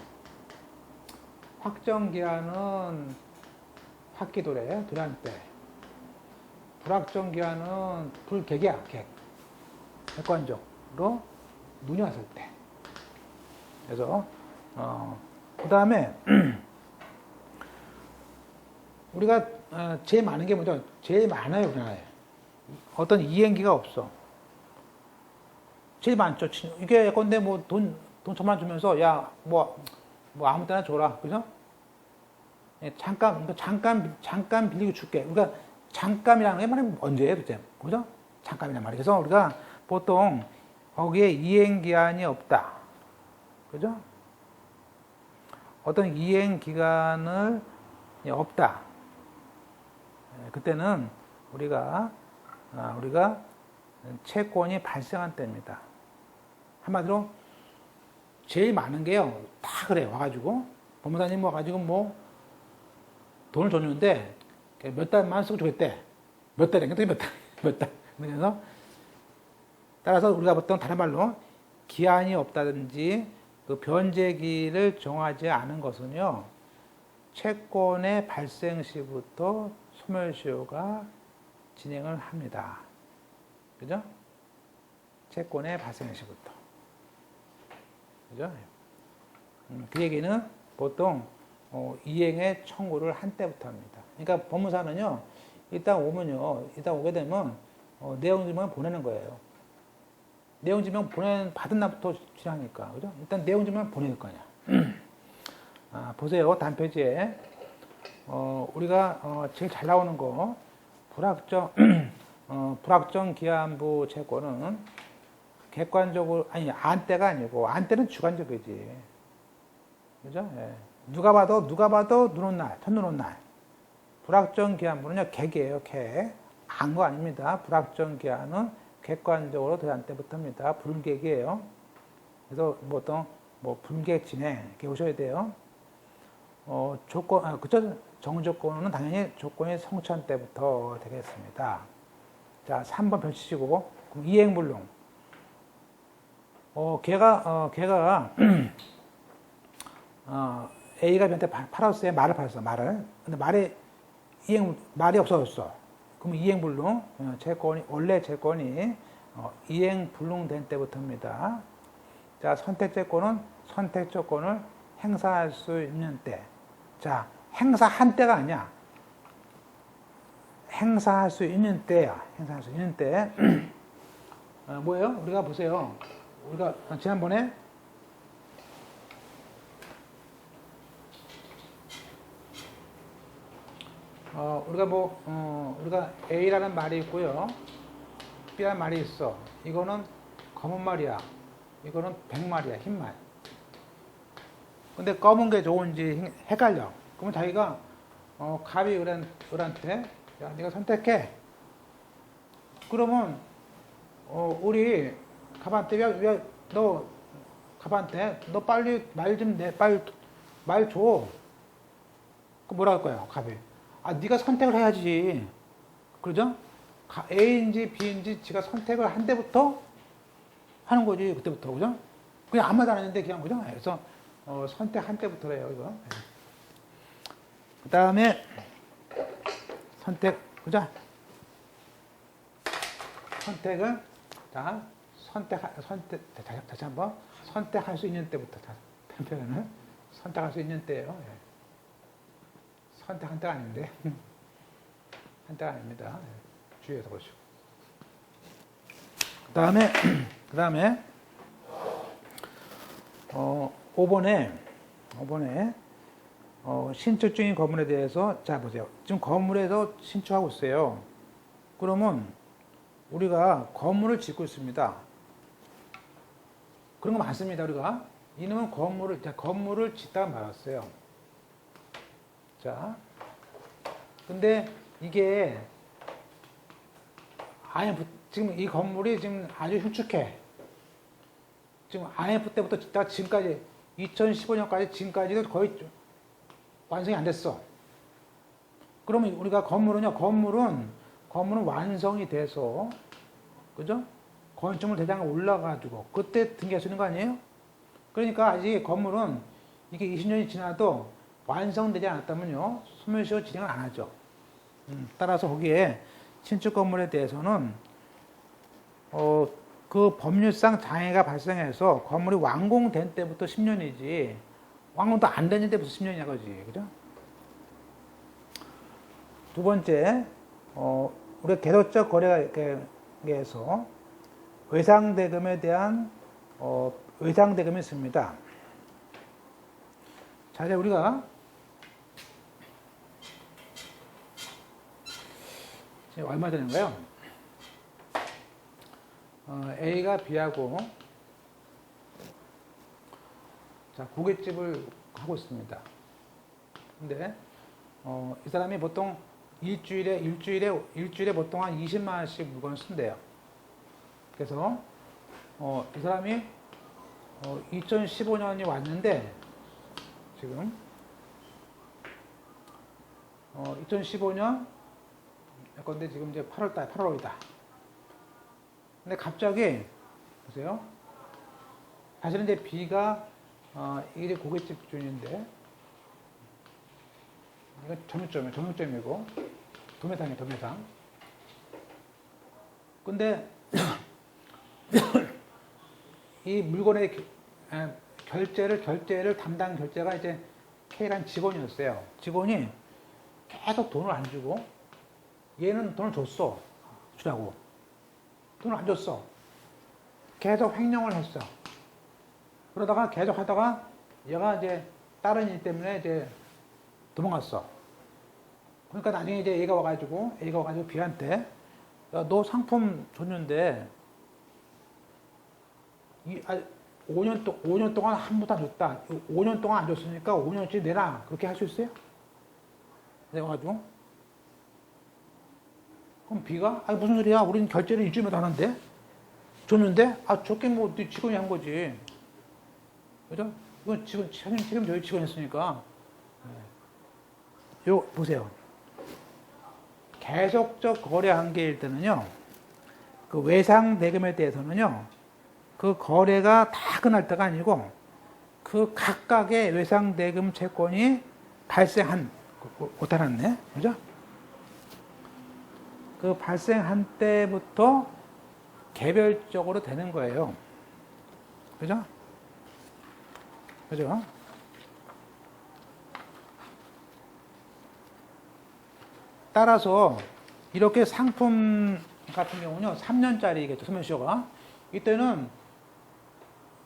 확정 기한은 확기 도래한 때, 불확정 기한은 불객이야, 객관적으로 눈이 왔을 때. 그래서 그 다음에 우리가 제일 많은 게 뭐죠? 제일 많아요, 우리나라에. 어떤 이행기가 없어. 제일 많죠. 이게 예컨대 뭐 돈 1,000만 주면서 야, 뭐 아무 때나 줘라. 그죠? 잠깐 빌리고 줄게. 그러니까 잠깐이라는 게 말이 언제예요, 도대체? 그죠? 잠깐이란 말이에요. 그래서 우리가 보통 거기에 이행기한이 없다. 그죠? 어떤 이행기간을 없다. 그때는 우리가 채권이 발생한 때입니다. 한마디로 제일 많은 게요. 다 그래 와가지고 법무사님 와가지고 뭐 돈을 줬는데 몇 달만 쓰고 주겠대. 몇 달인가? 몇 달. 그래서 따라서 우리가 보통 다른 말로 기한이 없다든지 그 변제기를 정하지 않은 것은요. 채권의 발생 시부터 소멸시효가 진행을 합니다. 그죠? 채권의 발생 시부터. 그죠? 그 얘기는 보통 이행의 청구를 한 때부터 합니다. 그러니까 법무사는요, 일단 오게 되면 내용증명을 보내는 거예요. 내용증명 받은 날부터 진행하니까. 그죠? 일단 내용증명을 보낼 거 아니야. 보세요. 다음 페이지에. 우리가 제일 잘 나오는 거, 불확정 기한부 채권은 객관적으로, 안때가 아니고, 안때는 주관적이지. 그죠? 예. 누가 봐도 눈 온 날, 첫눈 온 날. 불확정 기한부는요, 객이에요, 객. 안 거 아닙니다. 불확정 기한은 객관적으로 도래한 때부터입니다. 불객이에요. 그래서 뭐 어떤 뭐 분계 진행 이렇게 오셔야 돼요. 그쵸? 정조건은 당연히 조건이 성취한 때부터 되겠습니다. 자, 3번 펼치시고, 그럼 이행불능. 걔가, A가 B한테 팔았어요. 말을 팔았어, 말을. 근데 말이 없어졌어. 그럼 이행불능, 원래 채권이, 이행불능된 때부터입니다. 자, 선택채권은 선택조건을 행사할 수 있는 때. 자, 행사한 때가 아니야. 행사할 수 있는 때야. 행사할 수 있는 때. 뭐예요? 우리가 보세요. 우리가 지난번에 우리가 A라는 말이 있고요. B라는 말이 있어. 이거는 검은 말이야. 이거는 백말이야. 흰말. 근데 검은 게 좋은지 헷갈려. 그러면 자기가 갑이 을한테 야, 네가 선택해. 그러면 우리 갑한테 너 갑한테 너 빨리 말 좀 내, 빨리 말 줘. 그 뭐라 할 거야, 갑이? 아, 네가 선택을 해야지. 그러죠? A인지 B인지 지가 선택을 한 데부터 하는 거지, 그때부터, 그죠? 그냥 아무 말도 안 했는데 그냥, 그죠? 그래서 선택한 때부터래요, 이거. 그 다음에 그죠? 선택은 자, 다시 한번 선택할 수 있는 때부터 표현은 선택할 수 있는 때예요. 예. 선택한 때가 아닌데 한 때가 아닙니다. 예. 주의해서 보시고. 그 다음에 5번에 신축 중인 건물에 대해서 자 보세요. 지금 건물에서 신축하고 있어요. 그러면 우리가 건물을 짓고 있습니다. 그런 거 많습니다. 우리가 이놈은 건물을 짓다가 말았어요. 자, 근데 이게 지금 이 건물이 지금 아주 흉측해. 지금 IMF 때부터 짓다가 지금까지 2015년까지 지금까지도 거의 완성이 안 됐어. 그러면 우리가 건물은 완성이 돼서, 그죠? 건축물 대장에 올라가지고, 그때 등기할 수 있는 거 아니에요? 그러니까 아직 건물은 이게 20년이 지나도 완성되지 않았다면요, 소멸시효 진행을 안 하죠. 따라서 거기에 신축 건물에 대해서는, 그 법률상 장애가 발생해서 건물이 완공된 때부터 10년이지, 완공도 안 된 때부터 10년이냐, 그지? 그죠? 두 번째, 우리가 계도적 거래에서 외상대금에 대한 외상대금이 있습니다. 자, 이제 우리가 지금 얼마 되는가요? A가 B하고 자, 고깃집을 하고 있습니다. 근데 이 사람이 보통 일주일에 보통 한 20만 원씩 물건을 쓴대요. 그래서 이 사람이 2015년이 왔는데 지금 2015년 건데 지금 이제 8월이다. 근데 갑자기 보세요. 사실은 이제 B가 이게 고깃집 주인인데 이거 정육점이고 도매상이에요, 도매상. 근데 이 물건의 결제를 담당 결제가 이제 K라는 직원이었어요. 직원이 계속 돈을 안 주고 얘는 돈을 주라고. 돈을 안 줬어. 계속 횡령을 했어. 그러다가 계속 하다가 얘가 이제 다른 일 때문에 이제 도망갔어. 그러니까 나중에 이제 A가 와가지고 B한테 야, 너 상품 줬는데 5년 동안 한 번도 안 줬다. 5년 동안 안 줬으니까 5년치 내라. 그렇게 할 수 있어요? 내가 가지고 그럼 B가 아니 무슨 소리야? 우리는 결제를 일주일마다 하는데 줬는데 줬긴 뭐 네 직원이 한 거지. 그죠? 이건 책임 저희 직원이었으니까. 요, 보세요. 계속적 거래 한계일 때는요, 그 외상 대금에 대해서는요, 그 거래가 다 끝날 때가 아니고, 그 각각의 외상 대금 채권이 발생한, 오타났네. 그죠? 그 발생한 때부터 개별적으로 되는 거예요. 그죠? 그죠? 따라서 이렇게 상품 같은 경우는요, 3년짜리겠죠, 소멸시효가. 이때는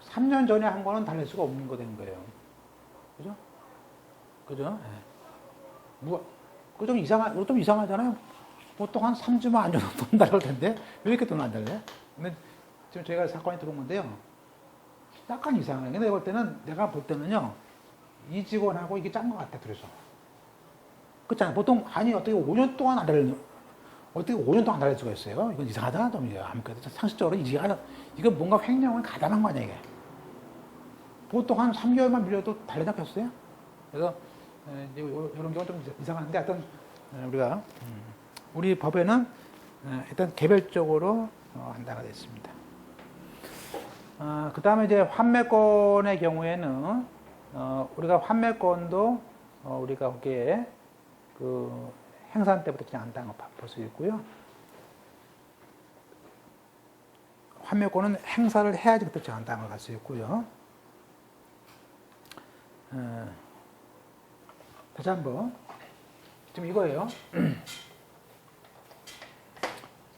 3년 전에 한 거는 달랠 수가 없는 거 되는 거예요. 그죠? 그죠? 뭐, 좀 이상하잖아요. 보통 한 3주만 안 줘도 돈 달라고 텐데, 왜 이렇게 돈 안 달래? 근데 지금 저희가 사건이 들어온 건데요. 약간 이상해요. 근데 내가 볼 때는요, 이 직원하고 이게 짠 것 같아, 그래서. 그렇잖아요. 보통, 아니, 어떻게 5년 동안 안 달려, 어떻게 5년 동안 안 달릴 수가 있어요? 이건 이상하다, 좀, 아무래도 상식적으로, 이거 뭔가 횡령을 가담한 거 아니야, 이게. 보통 한 3개월만 밀려도 달려잡혔어요. 그래서, 이런 경우는 좀 이상한데, 하여튼, 우리 법에는 일단 개별적으로 한다가 됐습니다. 그 다음에 이제 환매권의 경우에는, 우리가 환매권도, 우리가 거기에 그 행사한 때부터 그냥 한다는 거 볼 수 있고요. 환매권은 행사를 해야지 그때 정한다는 걸 알 수 있고요. 다시 한번. 지금 이거예요.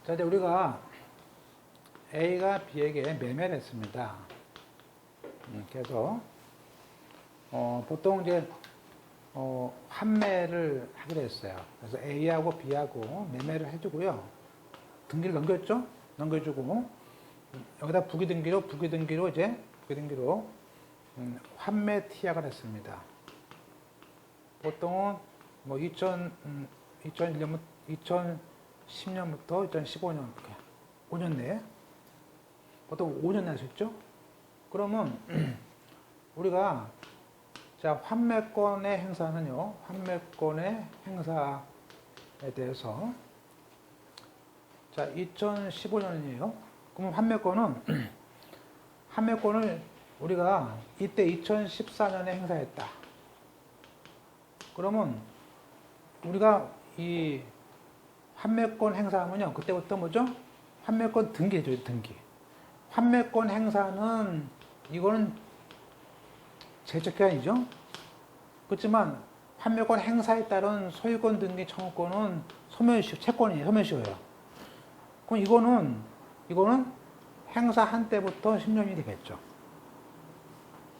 자, 이제 우리가 A가 B에게 매매를 했습니다. 그래서, 보통 이제, 환매를 하기로 했어요. 그래서 A하고 B하고 매매를 해주고요. 등기를 넘겼죠? 넘겨주고, 여기다 부기등기로 환매 티약을 했습니다. 보통은 뭐 2010년부터 2015년, 5년 내에, 보통 5년 내에 할 수 있죠? 그러면, 우리가, 자, 환매권의 행사는요, 환매권의 행사에 대해서, 자, 2015년이에요. 그러면 환매권을 우리가 이때 2014년에 행사했다. 그러면 우리가 이 환매권 행사하면요, 그때부터 뭐죠? 환매권 등기죠, 등기. 환매권 행사는, 이거는 제적기한이죠. 그렇지만 환매권 행사에 따른 소유권 등기 청구권은 채권이에요, 소멸시효예요. 그럼 이거는 행사한 때부터 10년이 되겠죠.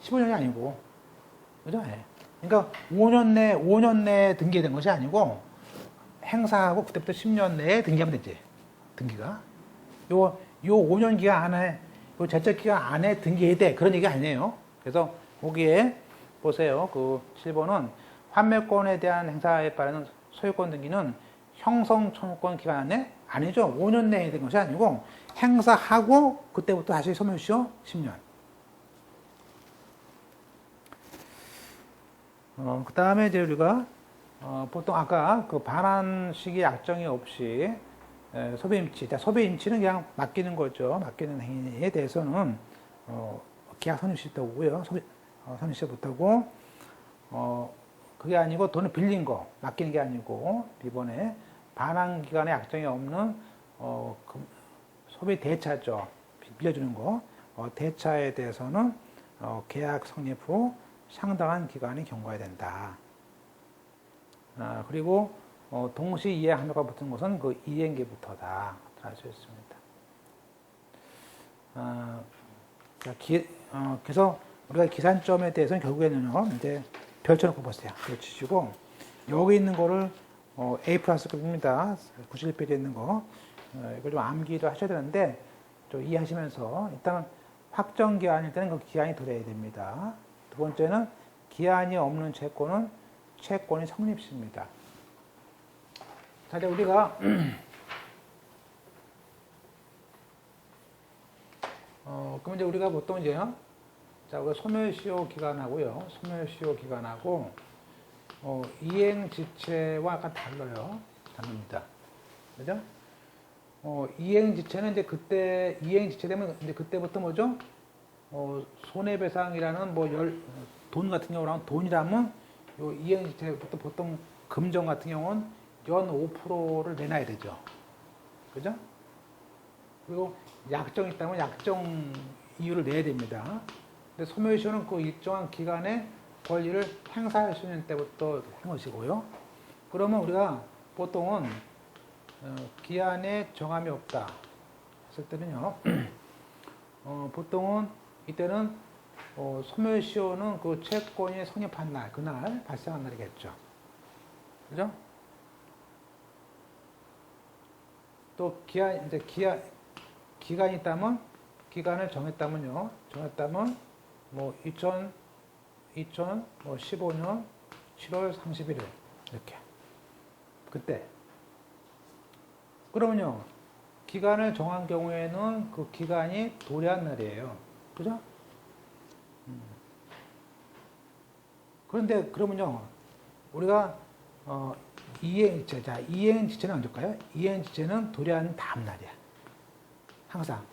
15년이 아니고, 그죠? 네. 그러니까 5년 내에 등기된 것이 아니고, 행사하고 그때부터 10년 내에 등기하면 되지. 등기가. 요 5년 기간 안에, 요 제적 기간 안에 등기해야 돼. 그런 얘기 아니에요. 그래서 거기에 보세요. 그 7번은 환매권에 대한 행사에 따른 소유권 등기는 형성 청구권 기간 안에 아니죠. 5년 내에 된 것이 아니고 행사하고 그때부터 다시 소멸시효 10년. 그 다음에 이제 우리가 보통 아까 그 반환 시기 약정이 없이 소배임치, 소배임치는 그냥 맡기는 거죠. 맡기는 행위에 대해서는 계약 선유시 못하고요. 선유시 못하고 그게 아니고 돈을 빌린 거 맡기는 게 아니고 이번에 반환 기간에 약정이 없는 소비 대차죠. 빌려주는 거 대차에 대해서는 계약 성립 후 상당한 기간이 경과해야 된다. 그리고 동시 이해 한도가 붙은 것은 그 이행기부터다. 알 수 있습니다. 그래서 우리가 기산점에 대해서는 결국에는요, 이제 별쳐놓고 보세요. 별치시고 여기 있는 거를 A 플러스급입니다. 91페이지에 있는 거 이걸 좀 암기를 하셔야 되는데 좀 이해하시면서 일단 확정 기한일 때는 그 기한이 들어야 됩니다. 두 번째는 기한이 없는 채권이 성립시입니다. 자, 이제 우리가 그럼 이제 우리가 보통 이제 자, 우리가 소멸시효 기간하고요. 소멸시효 기간하고, 이행지체와 약간 달라요. 다릅니다. 그죠? 이행지체는 이행지체 되면 이제 그때부터 뭐죠? 손해배상이라는 돈 같은 경우랑 돈이라면 요 이행지체부터 보통 금전 같은 경우는 연 5%를 내놔야 되죠. 그죠? 그리고 약정이 있다면 약정 이유를 내야 됩니다. 근데 소멸시효는 그 일정한 기간에 권리를 행사할 수 있는 때부터 하는 것이고요. 그러면 우리가 보통은 기한에 정함이 없다 했을 때는요. 보통은 이때는 소멸시효는 그 채권이 성립한 날, 그날 발생한 날이겠죠. 그죠? 또 기간이 있다면, 기간을 정했다면 2015년 7월 31일 이렇게 그때. 그러면요, 기간을 정한 경우에는 그 기간이 도래한 날이에요. 그죠? 그런데 그러면요, 우리가 이행지체는 언제일까요? 이행지체는 도래한 다음 날이야. 항상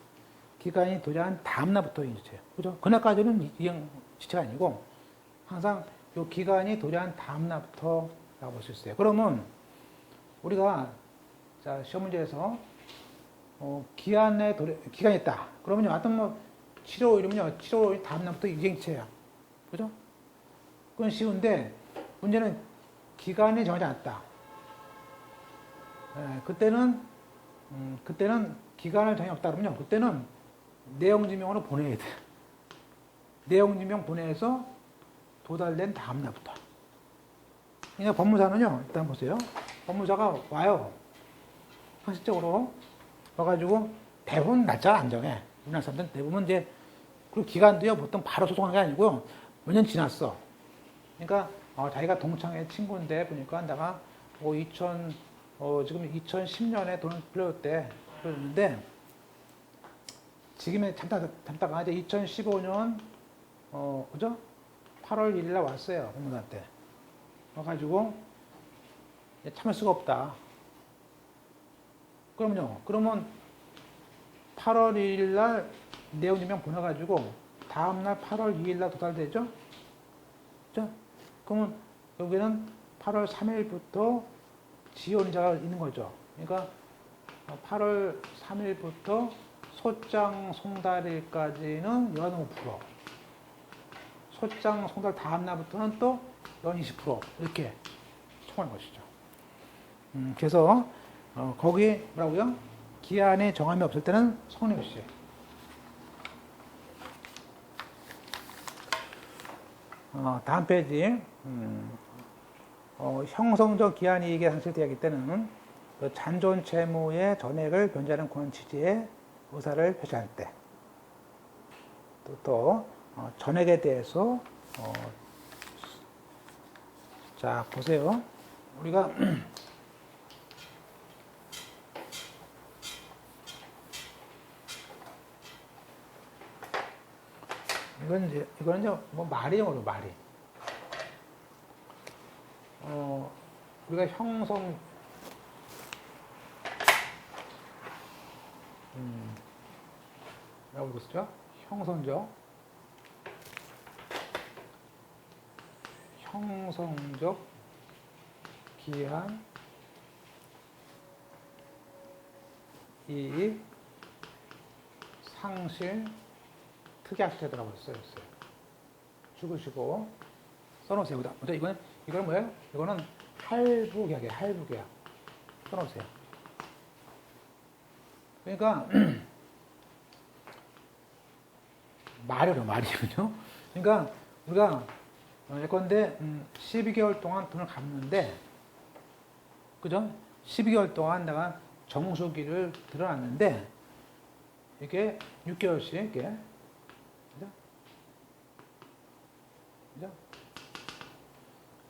기간이 도래한 다음 날부터 이행지체예요. 그죠? 그날까지는 이행지체가 아니고 항상 이 기간이 도래한 다음 날부터라고 볼 수 있어요. 그러면 우리가 자, 시험 문제에서 기간이 있다. 그러면요, 하여튼 7월 5일이면요, 7월 5일 다음 날부터 이행지체예요. 그죠? 그건 쉬운데 문제는 기간이 정하지 않았다. 그때는 기간을 정해 없다 그러면요, 그때는 내용증명으로 보내야 돼. 내용증명 보내서 도달된 다음 날부터. 그러니까 법무사는요, 일단 보세요. 법무사가 와요. 상식적으로 와가지고 대부분 날짜를 안 정해. 우리나라 사람들은 대부분 이제 그리고 기간도요, 보통 바로 소송하는 게 아니고요, 몇 년 지났어. 그러니까 자기가 동창회 친구인데 보니까 내가 지금 2010년에 돈을 빌려줬대. 그러는데 지금에 잠다가 이제 2015년 그죠? 8월 1일 날 왔어요. 법무사한테. 와가지고 참을 수가 없다. 그러면 8월 1일 날 내용증명 보내가지고 다음날 8월 2일 날 도달되죠? 그죠? 그러면 여기는 8월 3일부터 지연자가 있는 거죠. 그러니까 8월 3일부터 소장 송달일까지는 연 5%, 소장 송달 다음 날부터는 또 연 20% 이렇게 총하는 것이죠. 그래서 거기 뭐라고요? 기한에 정함이 없을 때는 성립시. 다음 페이지. 형성적 기한 이익에 상실되었기 때는 그 잔존 채무의 전액을 변제하는 그런 취지의 의사를 표시할 때. 또 전액에 대해서 자 보세요. 우리가 이거는 이제 뭐 말이에요, 말이. 우리가 형성 라고 읽었죠? 형성적 기한 이익 상실 특약제도라고 써요. 죽으시고 써놓으세요. 먼저 이거는 뭐예요? 이거는 할부계약이에요. 할부계약. 써놓으세요. 그러니까 말이 그죠? 그러니까 우리가 예컨대 12개월 동안 돈을 갚는데, 그죠? 12개월 동안 내가 정수기를 들어놨는데 이게 6개월씩 이렇게, 그죠? 그죠?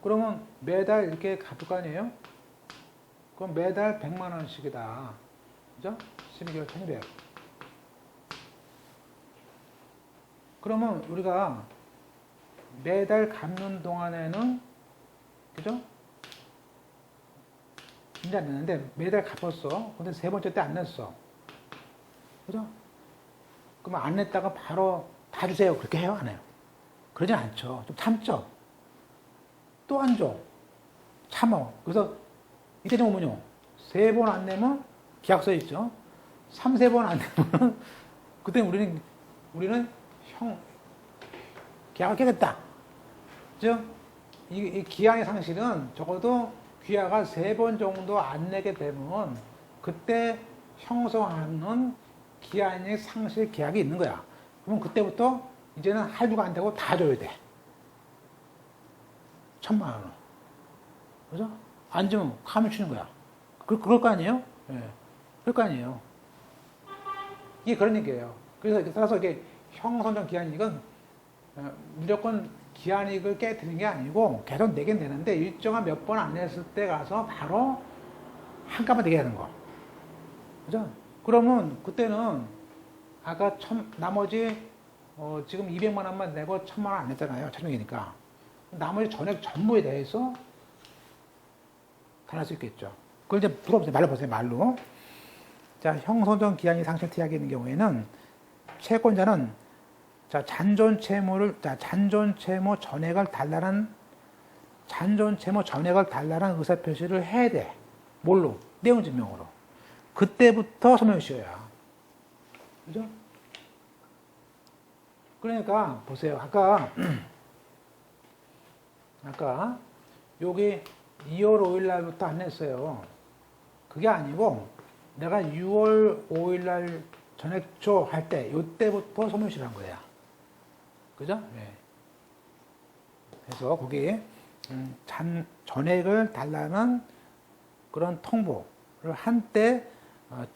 그러면 매달 이렇게 갚을 거 아니에요? 그럼 매달 100만 원씩이다. 그죠? 12개월 1200. 그러면 우리가 매달 갚는 동안에는, 그죠? 문제 안 냈는데 매달 갚았어. 근데 세 번째 때 안 냈어. 그죠? 그러면 안 냈다가 바로 다 주세요. 그렇게 해요? 안 해요? 그러진 않죠. 좀 참죠. 또 안 줘. 참어. 그래서 이때 좀 오면요. 세 번 안 내면 계약서 있죠. 3, 세 번 안 내면 그때 우리는 계약을 깨겠다. 그죠? 이 기한의 상실은 적어도 귀하가 세 번 정도 안 내게 되면 그때 형성하는 기한의 상실 계약이 있는 거야. 그럼 그때부터 이제는 할부가 안 되고 다 줘야 돼. 1,000만 원을. 그죠? 안 주면 카면 치는 거야. 그럴 거 아니에요? 예. 그럴 거 아니에요. 이게 그런 얘기예요. 그래서 따라서 이게 형성전 기한 이익은 무조건 기한이익을 깨뜨리는 게 아니고 계속 내긴 되는데 일정한 몇 번 안 냈을 때 가서 바로 한꺼번에 내게 하는 거. 그죠? 그러면 그때는 아까 나머지 지금 200만 원만 내고 1,000만 원 안 냈잖아요. 1,000명이니까. 나머지 전액 전부에 대해서 달할 수 있겠죠. 그걸 이제 물어보세요. 말로 보세요. 말로. 자, 형성전 기한이 상실 특약이 있는 경우에는 채권자는 잔존 채무 전액을 달라는 의사 표시를 해야 돼. 뭘로? 내용 증명으로. 그때부터 소멸시효야. 그죠? 그러니까 보세요. 아까 여기 2월 5일 날부터 안 냈어요. 그게 아니고 내가 6월 5일 날 전액조 할 때 이때부터 소멸시효한 거야. 그죠? 네. 그래서 거기 전액을 달라는 그런 통보를 한 때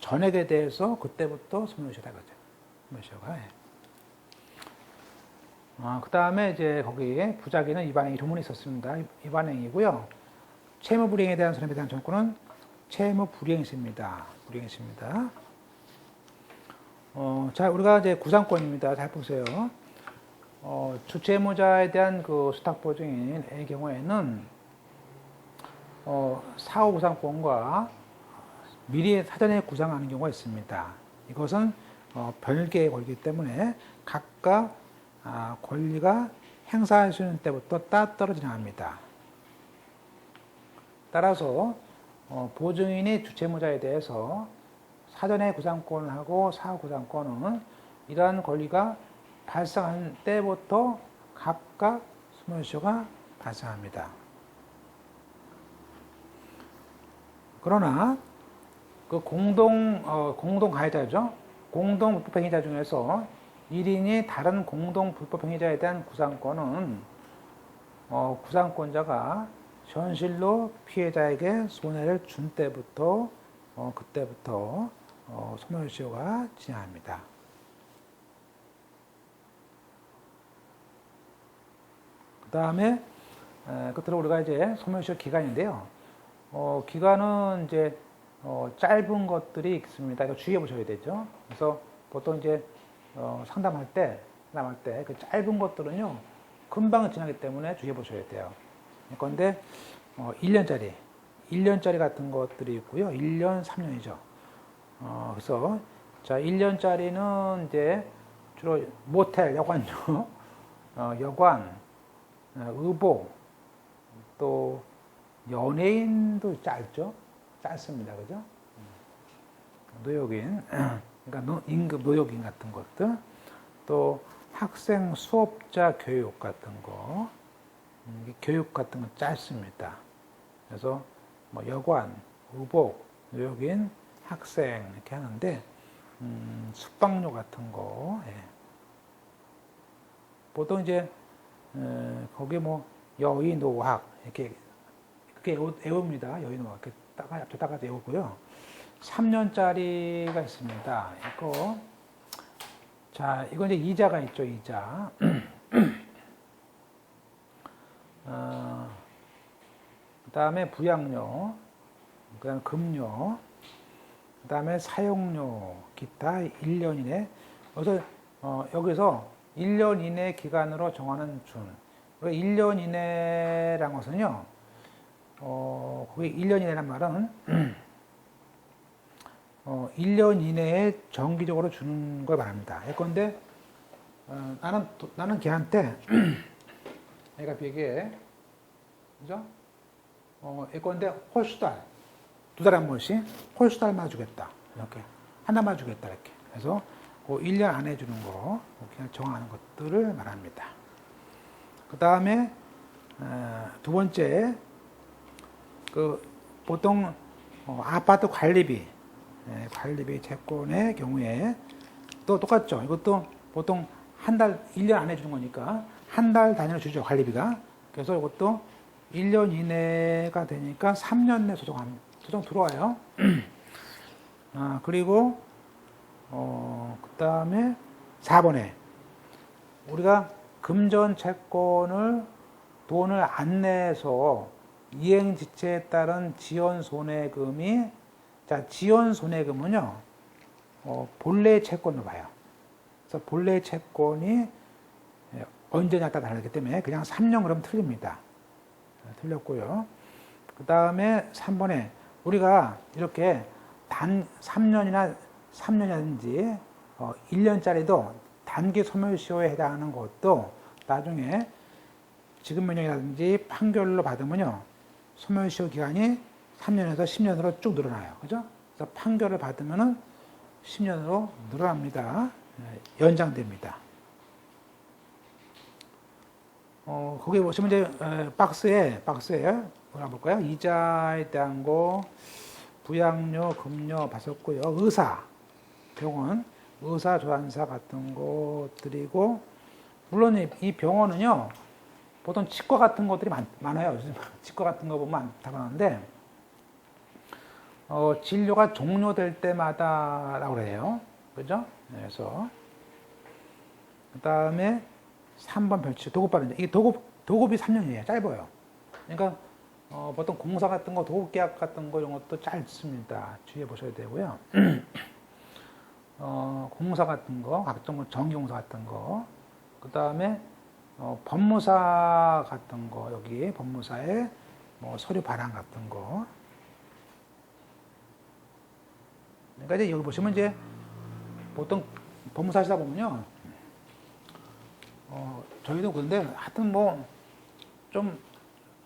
전액에 대해서 그때부터 소멸시효다 그죠? 소멸시효가. 네. 그 다음에 이제 거기에 부작위는 위반행위 조문이 있었습니다. 위반행위고요. 채무불이행에 대한 선임에 대한 정권은 채무불이행시입니다. 불이행시입니다. 자, 우리가 이제 구상권입니다. 잘 보세요. 주채무자에 대한 그 수탁보증인의 경우에는 사후 구상권과 미리 사전에 구상하는 경우가 있습니다. 이것은 별개의 권리이기 때문에 각각 권리가 행사할 수 있는 때부터 따로따로 진행합니다. 따라서 보증인이 주채무자에 대해서 사전에 구상권하고 사후 구상권은 이러한 권리가 발생한 때부터 각각 소멸시효가 발생합니다. 그러나 그 공동 가해자죠. 공동 불법행위자 중에서 1인이 다른 공동 불법행위자에 대한 구상권은 구상권자가 현실로 피해자에게 손해를 준 때부터 그때부터 소멸시효가 진행합니다. 그 다음에 끝으로 우리가 이제 소멸시효 기간인데요. 기간은 이제 짧은 것들이 있습니다. 이거 주의해 보셔야 되죠. 그래서 보통 이제 상담할 때 그 짧은 것들은요 금방 지나기 때문에 주의해 보셔야 돼요. 그런데 1년짜리 같은 것들이 있고요. 1년, 3년이죠. 그래서 자 1년짜리는 이제 주로 모텔, 여관요. 여관, 의복, 또 연예인도 짧습니다. 그죠? 노역인, 그러니까 임금 노역인 같은 것들, 또 학생, 수업자 교육 같은 거, 교육 같은 건 짧습니다. 그래서 뭐 여관, 의복, 노역인, 학생 이렇게 하는데 숙박료 같은 거, 예. 보통 이제 거기 뭐 여의 노학 이렇게 외웁니다. 여의 노학 이렇게 따가 외우고요. 3년짜리가 있습니다. 이거 자 이건 이제 이자가 있죠. 이자. 그 다음에 부양료, 그 다음에 급료, 그 다음에 사용료, 기타 1년 이내. 그래서 여기서 1년 이내 기간으로 정하는 준. 1년 이내란 것은요, 거기 1년 이내란 말은, 1년 이내에 정기적으로 주는 걸 말합니다. 예컨대, 나는 걔한테, 얘가 비게, 그죠? 예컨대, 홀수달, 2달에 한 번씩, 홀수달만 주겠다. 이렇게. 한 달만 주겠다. 이렇게. 그래서, 그 1년 안에 주는 거, 그냥 정하는 것들을 말합니다. 그 다음에, 두 번째, 보통, 아파트 관리비, 관리비 채권의 경우에 또 똑같죠. 이것도 보통 한 달, 1년 안에 주는 거니까 한 달 단위로 주죠. 관리비가. 그래서 이것도 1년 이내가 되니까 3년 내 소송 들어와요. 그리고, 그 다음에 4번에 우리가 금전 채권을 돈을 안 내서 이행 지체에 따른 지연 손해금이, 자, 지연 손해금은요, 본래 채권으로 봐요. 그래서 본래 채권이 언제냐에 따라 다르기 때문에 그냥 3년 그러면 틀립니다. 틀렸고요. 그 다음에 3번에 우리가 이렇게 단 3년이라든지 1년짜리도 단기 소멸시효에 해당하는 것도 나중에 지급명령이라든지 판결로 받으면요, 소멸시효 기간이 3년에서 10년으로 쭉 늘어나요. 그죠? 그래서 판결을 받으면은 10년으로 늘어납니다. 연장됩니다. 거기 보시면 이제 박스에 뭐라 볼까요? 이자에 대한 거, 부양료, 급료 봤었고요. 의사, 병원, 의사 조안사 같은 것들이고, 물론 이 병원은요, 보통 치과 같은 것들이 많아요. 치과 같은 거 보면 많다고 하는데, 진료가 종료될 때마다라고 그래요. 그죠? 그래서, 그 다음에 3번 별치, 도급받은, 이게 도급이 3년이에요. 짧아요. 그러니까, 보통 공사 같은 거, 도급계약 같은 거, 이런 것도 짧습니다. 주의해 보셔야 되고요. 공사 같은 거, 각종 뭐 전기공사 같은 거, 그 다음에, 법무사 같은 거, 여기 법무사에 뭐 서류 발행 같은 거. 그러니까 이제 여기 보시면 이제 보통 법무사 하시다 보면요, 저희도 그런데 하여튼 뭐 좀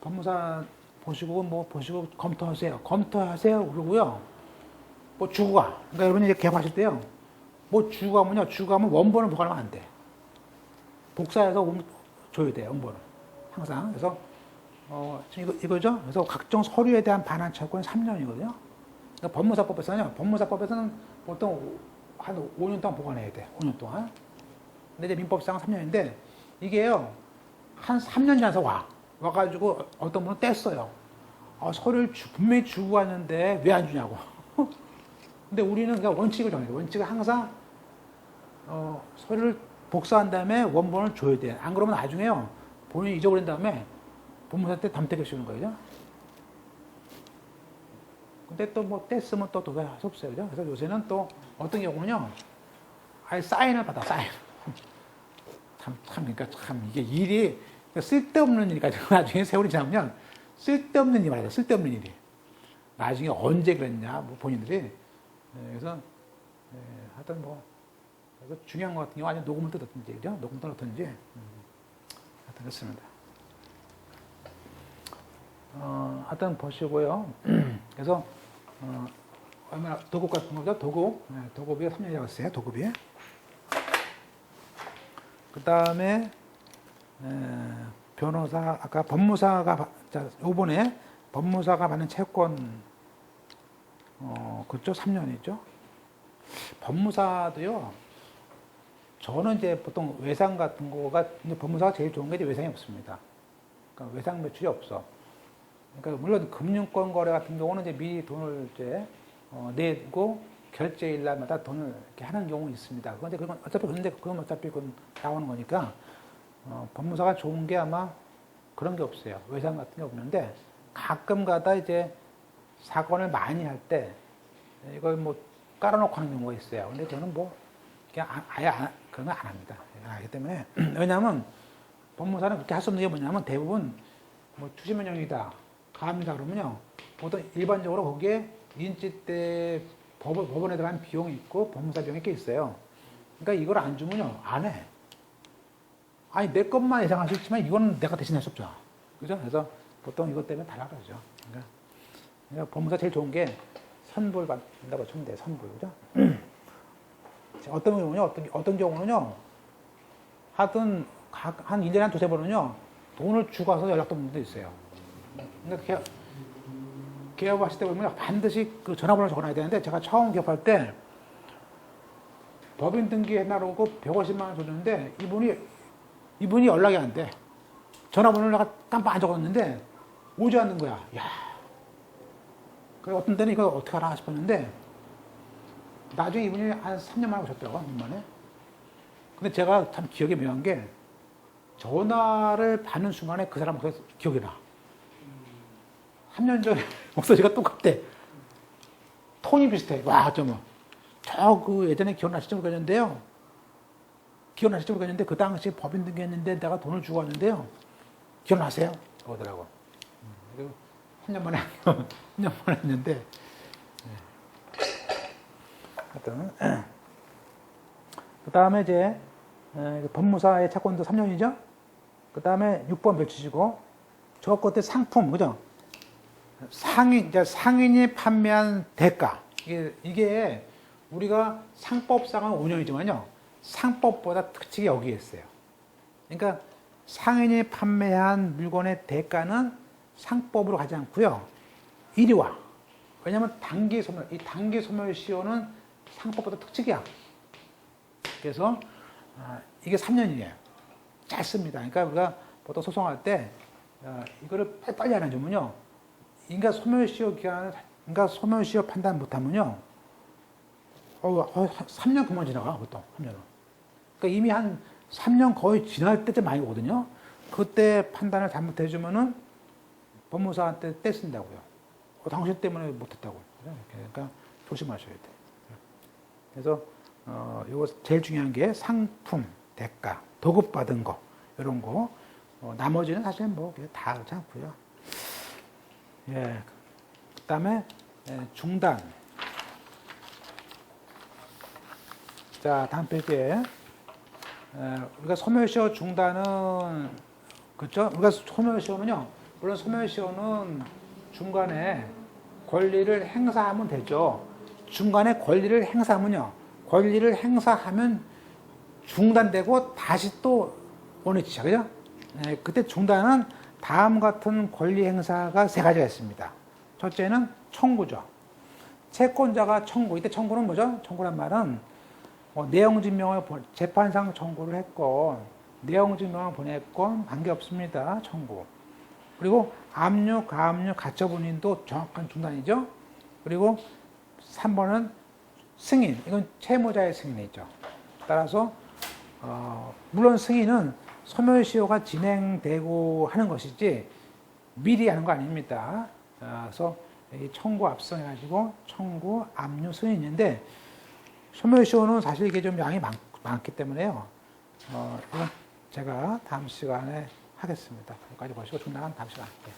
법무사 보시고 검토하세요. 그러고요. 뭐 주고 가. 그러니까 여러분이 이제 개업하실 때요, 뭐 주고 가면 원본을 보관하면 안 돼. 복사해서 줘야 돼요, 원본을. 항상. 그래서, 이거죠? 그래서 각종 서류에 대한 반환 채권은 3년이거든요. 그러니까 법무사법에서는 보통 한 5년 동안 보관해야 돼. 5년 동안. 근데 이제 민법상은 3년인데, 이게요, 한 3년 지나서 와가지고 어떤 분은 뗐어요. 서류를 분명히 주고 왔는데 왜 안 주냐고. 근데 우리는 그냥 원칙을 정해야 돼. 원칙은 항상, 서류를 복사한 다음에 원본을 줘야 돼. 안 그러면 나중에요, 본인이 잊어버린 다음에 법무사 때 담대게 쓰는 거예요. 근데 또 뭐 뗐으면 또 도저히 할 수 없어요. 그죠? 그래서 요새는 또 어떤 경우는요, 아예 사인을 받아, 사인. 그러니까 이게 일이 쓸데없는 일이니까 나중에 세월이 지나면 쓸데없는 일이 말이야, 쓸데없는 일이. 나중에 언제 그랬냐, 뭐 본인들이. 그래서, 하여튼 뭐, 그래서 중요한 것 같은 경우 아니면 녹음을 뜯었든지, 그죠? 녹음을 뜯었든지. 하여튼 그렇습니다. 하여튼 보시고요. 그래서, 얼마나, 도급 같은 거죠? 도급이 3년이라고 했어요, 도급이. 그 다음에, 변호사, 아까 법무사가, 요번에 법무사가 받는 채권, 그쪽 3년이죠. 법무사도요, 저는 이제 보통 외상 같은 거가, 이제 법무사가 제일 좋은 게 이제 외상이 없습니다. 그러니까 외상 매출이 없어. 그러니까 물론 금융권 거래 같은 경우는 이제 미리 돈을 이제 내고 결제일 날마다 돈을 이렇게 하는 경우 있습니다. 그런데 그건 어차피 그건 나오는 거니까 법무사가 좋은 게 아마 그런 게 없어요. 외상 같은 게 없는데 가끔가다 이제 사건을 많이 할 때 이걸 뭐 깔아놓고 하는 경우가 있어요. 근데 저는 뭐 그냥 아예 그런 거 안 합니다. 하기 때문에 왜냐하면 법무사는 그렇게 할 수 없는 게 뭐냐면 대부분 뭐 추심현역이다, 가합니다 그러면요 보통 일반적으로 거기에 인지 때 법원에 들어간 비용이 있고 법무사 비용이 꽤 있어요. 그러니까 이걸 안 주면요 안 해. 아니 내 것만 예상할 수 있지만 이건 내가 대신할 수 없죠. 그죠? 그래서 보통 이것 때문에 달라 그러죠. 그러니까 법무사 제일 좋은 게 선불 받는다고 치면 돼요. 선불. 그죠? 어떤 경우는요, 어떤 경우는요, 하여튼, 한 1년에 한 두세 번은요, 돈을 주고 와서 연락도 없는 분도 있어요. 그러니까 개업하실 때 보면 반드시 그 전화번호를 적어놔야 되는데, 제가 처음 개업할 때, 법인 등기 해놔라고 150만 원 줬는데, 이분이 연락이 안 돼. 전화번호를 내가 깜빡 안 적었는데, 오지 않는 거야. 야. 그래서 어떤 때는 이거 어떻게 하나 싶었는데, 나중에 이분이 한 3년 만에 오셨더라고요, 3년 만에. 근데 제가 참 기억에 묘한 게, 전화를 받는 순간에 그 사람 목소리가 기억이 나. 3년 전에 목소리가 똑같대. 톤이 비슷해. 와, 어쩌면. 그 예전에 기억나실지 모르겠는데요. 그 당시 법인 등기했는데 내가 돈을 주고 왔는데요. 기억나세요? 그러더라고. 그리고 3년 만에, 3년 만에 했는데, 하여튼. 그 다음에 이제, 법무사의 채권도 3년이죠? 그 다음에 6번 펼치시고, 저 끝에 상품, 그죠? 상인이 판매한 대가. 이게 우리가 상법상은 5년이지만요, 상법보다 특징이 여기에 있어요. 그러니까 상인이 판매한 물건의 대가는 상법으로 가지 않고요, 이리 와. 왜냐하면 단기 소멸시효는 상법보다 특징이야. 그래서 이게 3년이에요. 짧습니다. 그러니까 우리가 보통 소송할 때 이거를 빨리 안 해주면요, 인가 소멸시효 판단 못하면요, 3년 그만 지나가 보통 3년은. 그러니까 이미 한 3년 거의 지날 때쯤 많이 오거든요. 그때 판단을 잘못해주면은 법무사한테 떼쓴다고요. 당신 때문에 못했다고. 그러니까 조심하셔야 돼요. 그래서 이거 제일 중요한 게 상품, 대가, 도급받은 거 이런 거. 나머지는 사실 뭐 다 그렇지 않고요. 예. 그다음에 중단. 자, 다음 페이지에 우리가 소멸시효 중단은 그렇죠? 우리가 소멸시효는요. 물론 소멸시효는 중간에 권리를 행사하면 되죠. 중간에 권리를 행사하면 중단되고 다시 또 원위치죠. 그죠? 네, 그때 중단은 다음 같은 권리 행사가 세 가지가 있습니다. 첫째는 청구죠. 채권자가 청구. 이때 청구는 뭐죠? 청구란 말은 내용증명을 재판상 청구를 했건 내용증명을 보냈건 관계없습니다. 청구. 그리고 압류, 가압류, 가처분인도 정확한 중단이죠. 그리고 3번은 승인. 이건 채무자의 승인이죠. 따라서 물론 승인은 소멸시효가 진행되고 하는 것이지 미리 하는 거 아닙니다. 그래서 청구 앞서해가지고 청구, 압류, 승인인데 소멸시효는 사실 이게 좀 양이 많기 때문에요. 이건 제가 다음 시간에 하겠습니다. 여기까지 보시고 중단은 다음 시간에 할게요.